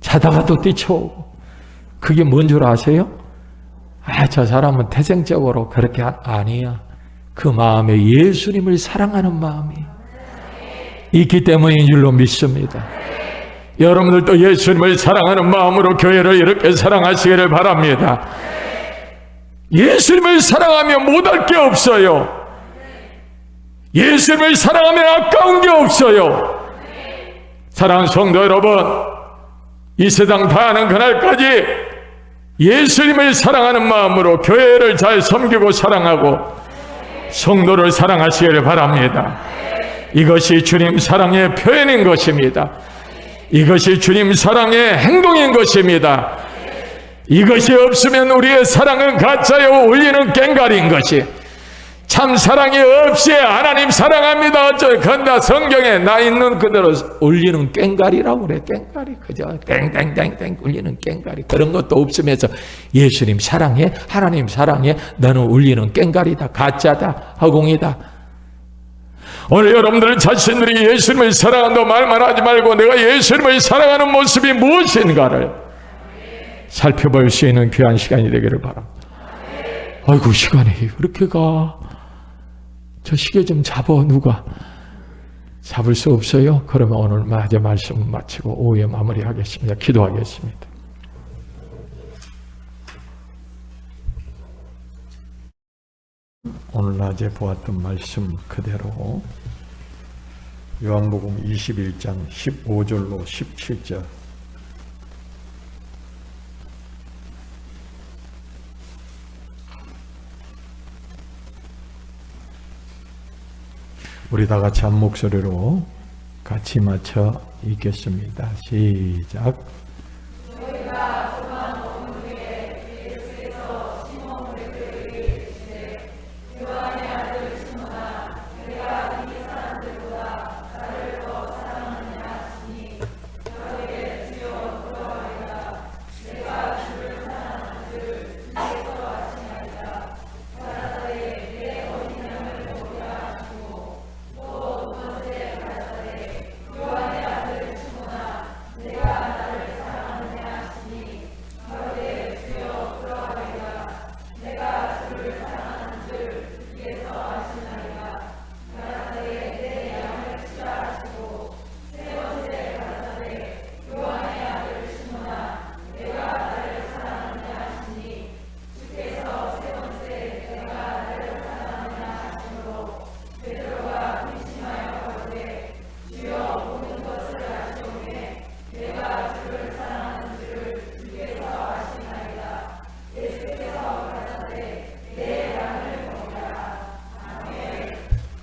자다가도 뛰쳐오고. 그게 뭔 줄 아세요? 저 사람은 태생적으로 그렇게 아니야. 그 마음에 예수님을 사랑하는 마음이 있기 때문인 줄로 믿습니다. 여러분들도 예수님을 사랑하는 마음으로 교회를 이렇게 사랑하시기를 바랍니다. 예수님을 사랑하면 못할 게 없어요. 예수님을 사랑하면 아까운 게 없어요. 사랑하는 성도 여러분, 이 세상 다하는 그날까지 예수님을 사랑하는 마음으로 교회를 잘 섬기고 사랑하고 성도를 사랑하시기를 바랍니다. 이것이 주님 사랑의 표현인 것입니다. 이것이 주님 사랑의 행동인 것입니다. 이것이 없으면 우리의 사랑은 가짜요 울리는 꽹과리인 것이, 참 사랑이 없이 하나님 사랑합니다 어쩌 건다 성경에 나 있는 그대로 울리는 꽹과리라고 그래. 꽹과리 그죠? 땡땡땡땡 울리는 꽹과리 그런 것도 없으면서 예수님 사랑해 하나님 사랑해 너는 울리는 꽹과리다 가짜다 허공이다. 오늘 여러분들 자신들이 예수님을 사랑한다고 말만 하지 말고 내가 예수님을 사랑하는 모습이 무엇인가를 살펴볼 수 있는 귀한 시간이 되기를 바랍니다. 아이고 시간이 그렇게 가. 저 시계 좀 잡아. 누가 잡을 수 없어요? 그러면 오늘 마저 말씀 마치고 오후에 마무리하겠습니다. 기도하겠습니다. 오늘 낮에 보았던 말씀 그대로 요한복음 21장 15절로 17절 우리 다 같이 한 목소리로 같이 맞춰 읽겠습니다. 시작.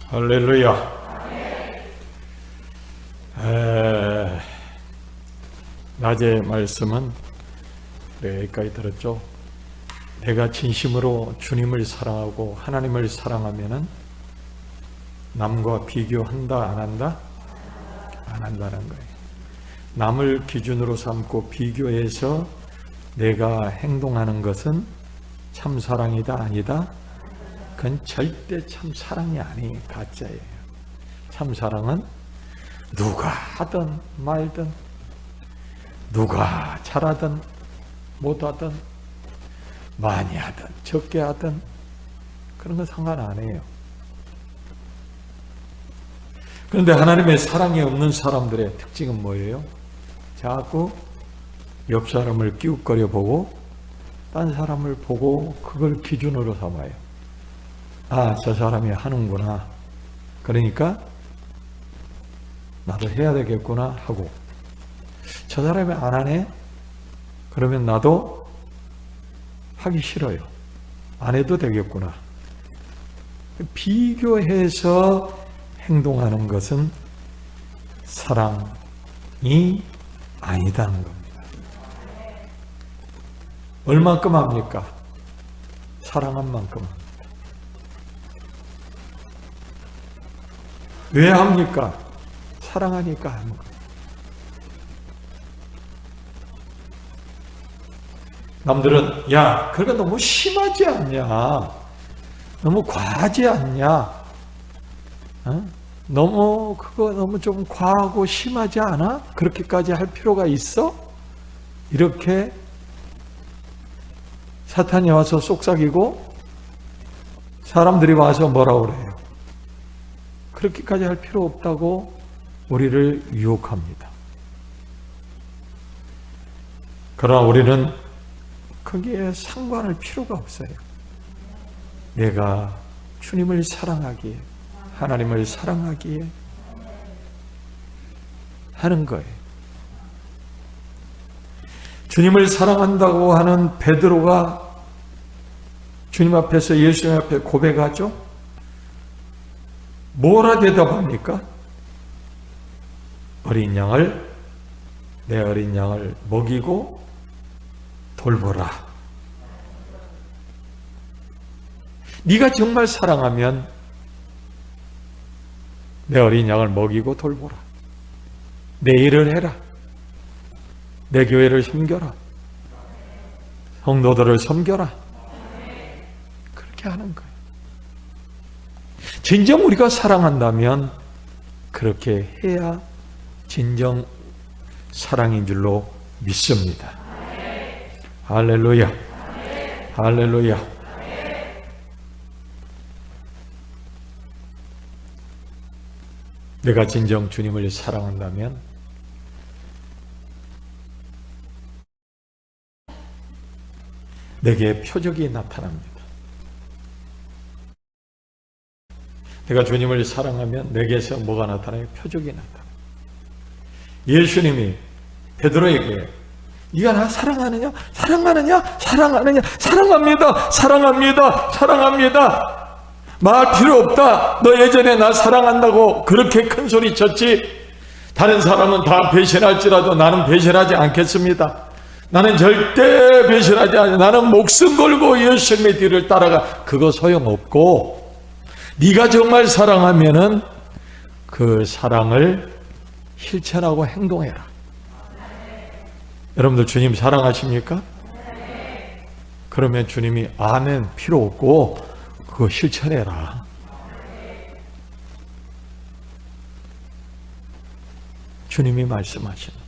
할렐루야. 낮의 말씀은 여기까지 들었죠. 내가 진심으로 주님을 사랑하고 하나님을 사랑하면은 남과 비교한다 안 한다? 안 한다는 거예요. 남을 기준으로 삼고 비교해서 내가 행동하는 것은 참 사랑이다 아니다? 그건 절대 참 사랑이 아니에요. 가짜예요. 참 사랑은 누가 하든 말든 누가 잘하든 못하든 많이 하든 적게 하든 그런 건 상관 안 해요. 그런데 하나님의 사랑이 없는 사람들의 특징은 뭐예요? 자꾸 옆 사람을 끼웃거려 보고 딴 사람을 보고 그걸 기준으로 삼아요. 아, 저 사람이 하는구나. 그러니까 나도 해야 되겠구나 하고 저 사람이 안 하네? 그러면 나도 하기 싫어요. 안 해도 되겠구나. 비교해서 행동하는 것은 사랑이 아니다는 겁니다. 얼만큼 합니까? 사랑한 만큼 합니다. 왜 합니까? 사랑하니까 하는 거예요. 남들은 야, 그거 너무 심하지 않냐? 너무 과하지 않냐? 너무 좀 과하고 심하지 않아? 그렇게까지 할 필요가 있어? 이렇게 사탄이 와서 속삭이고 사람들이 와서 뭐라고 그래요? 그렇게까지 할 필요 없다고 우리를 유혹합니다. 그러나 우리는 거기에 상관할 필요가 없어요. 내가 주님을 사랑하기에, 하나님을 사랑하기에 하는 거예요. 주님을 사랑한다고 하는 베드로가 주님 앞에서 예수님 앞에 고백하죠? 뭐라 대답합니까? 내 어린 양을 먹이고 돌보라. 네가 정말 사랑하면 내 어린 양을 먹이고 돌보라. 내 일을 해라. 내 교회를 섬겨라. 성도들을 섬겨라. 그렇게 하는 거예요. 진정 우리가 사랑한다면 그렇게 해야 진정 사랑인 줄로 믿습니다. 할렐루야. 할렐루야. 내가 진정 주님을 사랑한다면 내게 표적이 나타납니다. 내가 주님을 사랑하면 내게서 뭐가 나타나요? 표적이 나타나요. 예수님이 베드로에게 네가 나 사랑하느냐? 사랑하느냐? 사랑하느냐? 사랑합니다. 사랑합니다. 사랑합니다. 말 필요 없다. 너 예전에 나 사랑한다고 그렇게 큰 소리 쳤지. 다른 사람은 다 배신할지라도 나는 배신하지 않겠습니다. 나는 절대 배신하지 않아. 나는 목숨 걸고 예수님의 뒤를 따라가. 그거 소용없고 네가 정말 사랑하면은 그 사랑을 실천하고 행동해라. 여러분들 주님 사랑하십니까? 그러면 주님이 아멘 필요 없고 그거 실천해라. 주님이 말씀하시는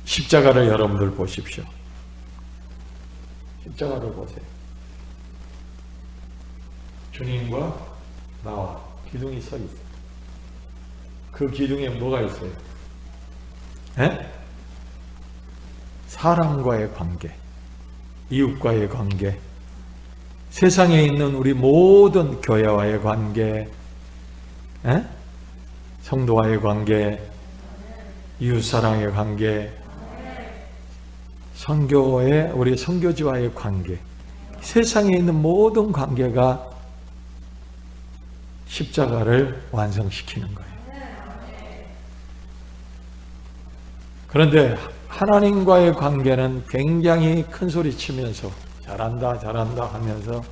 십자가를 여러분들 보십시오. 십자가를 보세요. 주님과 나와 기둥이 서 있어요. 그 기둥에 뭐가 있어요? 에? 사람과의 관계, 이웃과의 관계, 세상에 있는 우리 모든 교회와의 관계, 에? 성도와의 관계, 이웃사랑의 관계, 선교의 우리 선교지와의 관계, 세상에 있는 모든 관계가 십자가를 완성시키는 거예요. 그런데 하나님과의 관계는 굉장히 큰 소리 치면서 잘한다 잘한다 하면서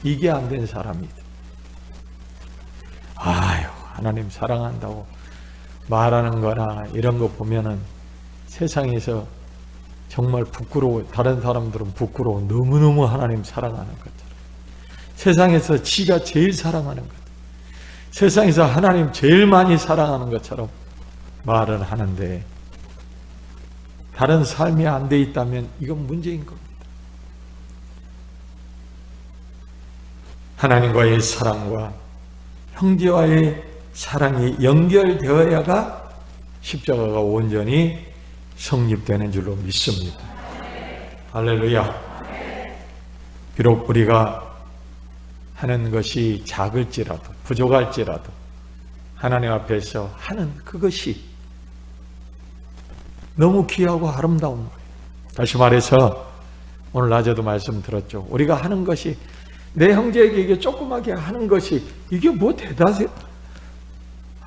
이게 안 된 사람이다. 아유 하나님 사랑한다고 말하는 거나 이런 거 보면은 세상에서 정말 부끄러워. 다른 사람들은 부끄러워. 너무너무 하나님 사랑하는 것처럼. 세상에서 지가 제일 사랑하는 것, 세상에서 하나님 제일 많이 사랑하는 것처럼 말을 하는데 다른 삶이 안 돼 있다면 이건 문제인 겁니다. 하나님과의 사랑과 형제와의 사랑이 연결되어야가 십자가가 온전히 성립되는 줄로 믿습니다. 할렐루야. 비록 우리가 하는 것이 작을지라도 부족할지라도 하나님 앞에서 하는 그것이 너무 귀하고 아름다운 거예요. 다시 말해서 오늘 낮에도 말씀 들었죠. 우리가 하는 것이 내 형제에게 이게 조그맣게 하는 것이 이게 뭐 대단해?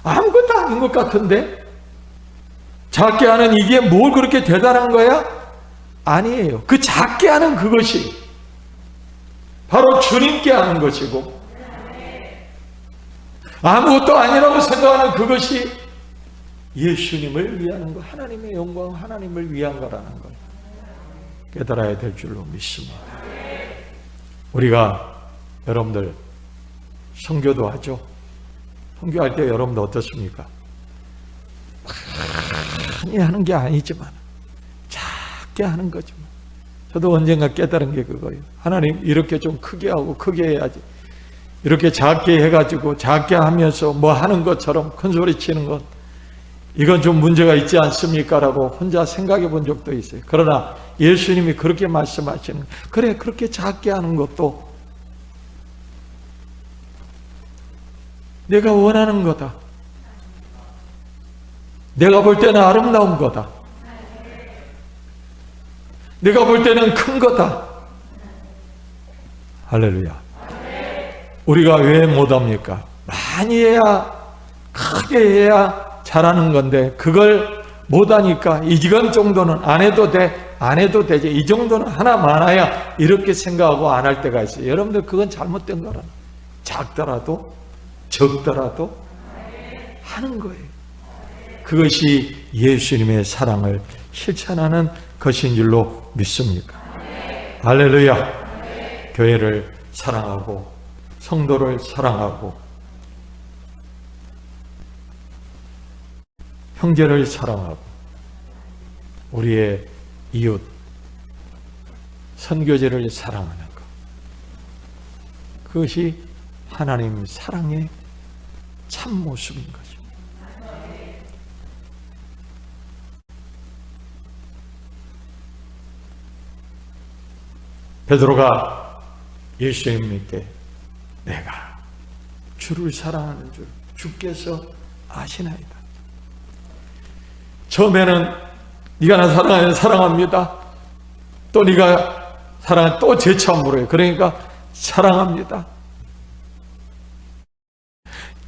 아무것도 아닌 것 같은데? 작게 하는 이게 뭘 그렇게 대단한 거야? 아니에요. 그 작게 하는 그것이 바로 주님께 하는 것이고 아무것도 아니라고 생각하는 그것이 예수님을 위하는 것, 하나님의 영광, 하나님을 위한 거라는 걸 깨달아야 될 줄로 믿습니다. 우리가 여러분들 선교도 하죠. 선교할 때 여러분들 어떻습니까? 많이 하는 게 아니지만 작게 하는 거지만 저도 언젠가 깨달은 게 그거예요. 하나님 이렇게 좀 크게 하고 크게 해야지. 이렇게 작게 해가지고 작게 하면서 뭐 하는 것처럼 큰 소리 치는 것 이건 좀 문제가 있지 않습니까? 라고 혼자 생각해 본 적도 있어요. 그러나 예수님이 그렇게 말씀하시는 그래 그렇게 작게 하는 것도 내가 원하는 거다. 내가 볼 때는 아름다운 거다. 내가 볼 때는 큰 거다. 할렐루야. 우리가 왜 못합니까? 많이 해야 크게 해야 잘하는 건데 그걸 못하니까 이건 정도는 안 해도 돼. 안 해도 되지. 이 정도는 하나 많아야 이렇게 생각하고 안 할 때가 있어요. 여러분들 그건 잘못된 거라. 작더라도 적더라도 하는 거예요. 그것이 예수님의 사랑을 실천하는 것인 줄로 믿습니까? 할렐루야. 교회를 사랑하고 성도를 사랑하고 형제를 사랑하고 우리의 이웃 선교제를 사랑하는 것, 그것이 하나님 사랑의 참 모습인 거죠. 베드로가 예수님께 내가 주를 사랑하는 줄 주께서 아시나이다. 처음에는 네가 나 사랑하면 사랑합니다. 또 네가 사랑하면 또 재차 물어요. 그러니까 사랑합니다.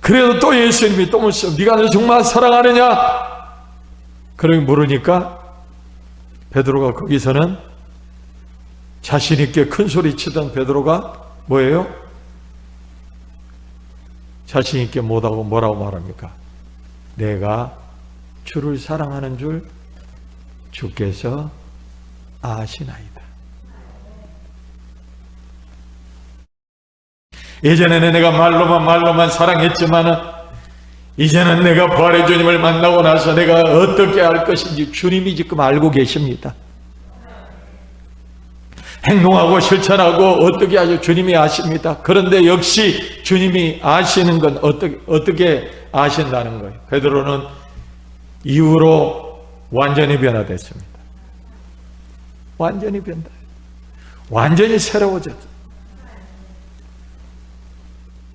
그래도 또 예수님이 또 묻죠. 네가 나 정말 사랑하느냐? 그러니 물으니까 베드로가 거기서는 자신 있게 큰 소리 치던 베드로가 뭐예요? 자신 있게 못하고 뭐라고 말합니까? 내가 주를 사랑하는 줄 주께서 아시나이다. 예전에는 내가 말로만 사랑했지만은 이제는 내가 부활의 주님을 만나고 나서 내가 어떻게 할 것인지 주님이 지금 알고 계십니다. 행동하고 실천하고 어떻게 하죠? 주님이 아십니다. 그런데 역시 주님이 아시는 건 어떻게 아신다는 거예요. 베드로는 이후로 완전히 변화됐습니다. 완전히 변다. 완전히 새로워졌죠.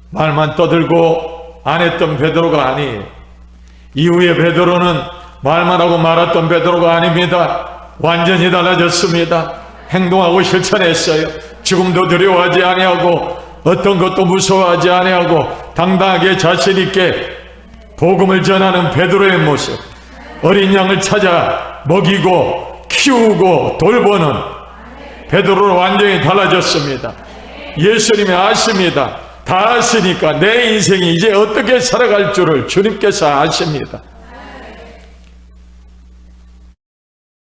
말만 떠들고 안 했던 베드로가 아니에요. 이후에 베드로는 말만 하고 말았던 베드로가 아닙니다. 완전히 달라졌습니다. 행동하고 실천했어요. 죽음도 두려워하지 아니하고 어떤 것도 무서워하지 아니하고 당당하게 자신 있게 복음을 전하는 베드로의 모습. 어린 양을 찾아 먹이고 키우고 돌보는 베드로로 완전히 달라졌습니다. 예수님이 아십니다. 다 아시니까 내 인생이 이제 어떻게 살아갈 줄을 주님께서 아십니다.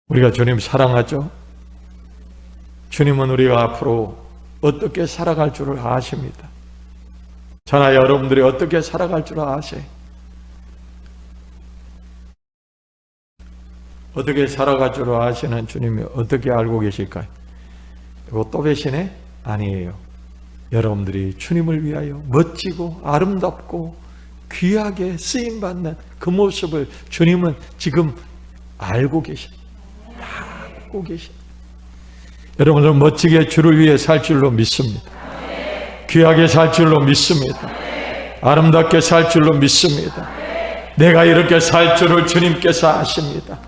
우리가 주님 사랑하죠? 주님은 우리가 앞으로 어떻게 살아갈 줄을 아십니다. 저나 여러분들이 어떻게 살아갈 줄을 아세요. 어떻게 살아갈 줄을 아시는 주님이 어떻게 알고 계실까요? 이거 또 배신해? 아니에요. 여러분들이 주님을 위하여 멋지고 아름답고 귀하게 쓰임받는 그 모습을 주님은 지금 알고 계십니다. 다 알고 계십니다. 여러분들은 멋지게 주를 위해 살 줄로 믿습니다. 귀하게 살 줄로 믿습니다. 아름답게 살 줄로 믿습니다. 내가 이렇게 살 줄을 주님께서 아십니다.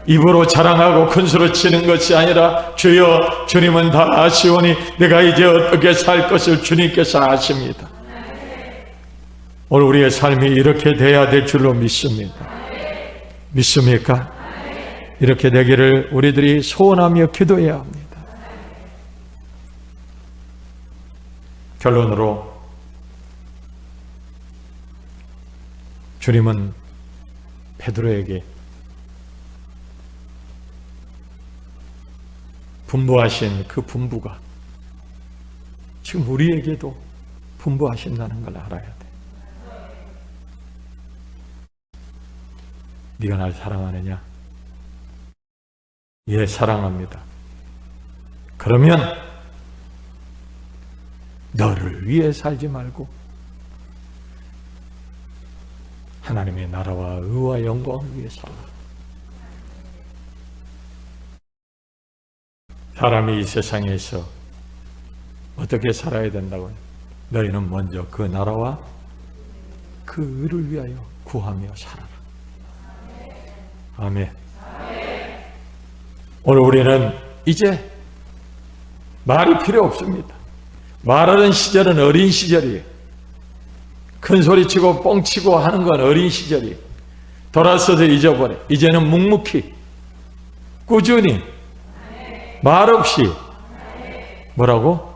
입으로 자랑하고 큰소리 치는 것이 아니라 주여 주님은 다 아시오니 내가 이제 어떻게 살 것을 주님께서 아십니다. 오늘 우리의 삶이 이렇게 돼야 될 줄로 믿습니다. 믿습니까? 이렇게 되기를 우리들이 소원하며 기도해야 합니다. 결론으로 주님은 베드로에게 분부하신 그 분부가 지금 우리에게도 분부하신다는 걸 알아야 돼. 네가 날 사랑하느냐? 예, 사랑합니다. 그러면 너를 위해 살지 말고 하나님의 나라와 의와 영광을 위해 살아. 사람이 이 세상에서 어떻게 살아야 된다고요? 너희는 먼저 그 나라와 그 의를 위하여 구하며 살아라. 아멘. 오늘 우리는 이제 말이 필요 없습니다. 말하는 시절은 어린 시절이에요. 큰 소리치고 뻥치고 하는 건 어린 시절이에요. 돌아서서 잊어버려. 이제는 묵묵히 꾸준히 말없이. 뭐라고?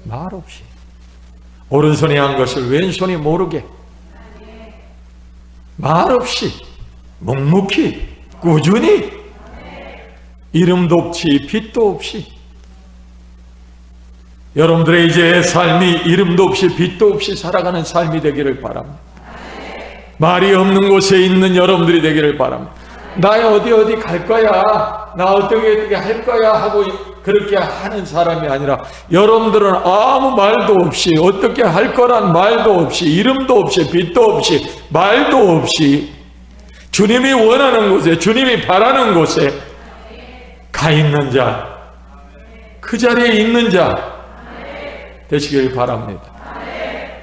말없이. 오른손이 한 것을 왼손이 모르게. 말없이. 묵묵히. 꾸준히. 이름도 없이 빛도 없이. 여러분들의 이제 삶이 이름도 없이 빛도 없이 살아가는 삶이 되기를 바랍니다. 말이 없는 곳에 있는 여러분들이 되기를 바랍니다. 나 어디 갈 거야, 나 어떻게 할 거야 하고 그렇게 하는 사람이 아니라, 여러분들은 아무 말도 없이, 어떻게 할 거란 말도 없이, 이름도 없이, 빛도 없이, 말도 없이 주님이 원하는 곳에, 주님이 바라는 곳에 가 있는 자, 그 자리에 있는 자 되시길 바랍니다.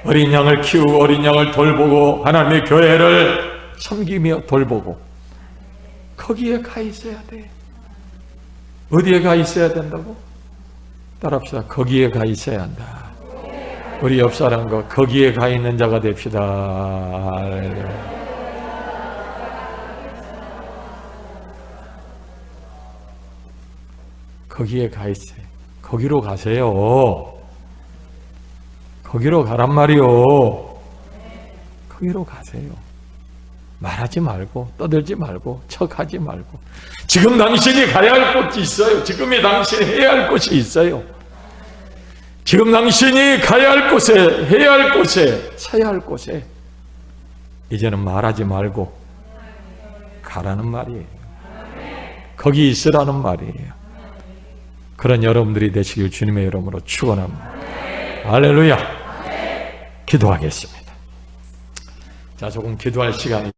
어린 양을 키우고 어린 양을 돌보고 하나님의 교회를 섬기며 돌보고 거기에 가 있어야 돼. 어디에 가 있어야 된다고? 따라합시다. 거기에 가 있어야 한다. 우리 옆 사람과 거기에 가 있는 자가 됩시다. 할렐루야. 거기에 가 있어요. 거기로 가세요. 거기로 가란 말이요. 거기로 가세요. 말하지 말고 떠들지 말고 척하지 말고. 지금 당신이 가야 할 곳이 있어요. 지금이 당신이 해야 할 곳이 있어요. 지금 당신이 가야 할 곳에, 해야 할 곳에, 서야 할 곳에 이제는 말하지 말고 가라는 말이에요. 거기 있으라는 말이에요. 그런 여러분들이 되시길 주님의 이름으로 축원합니다. 할렐루야. 기도하겠습니다. 자, 조금 기도할 시간이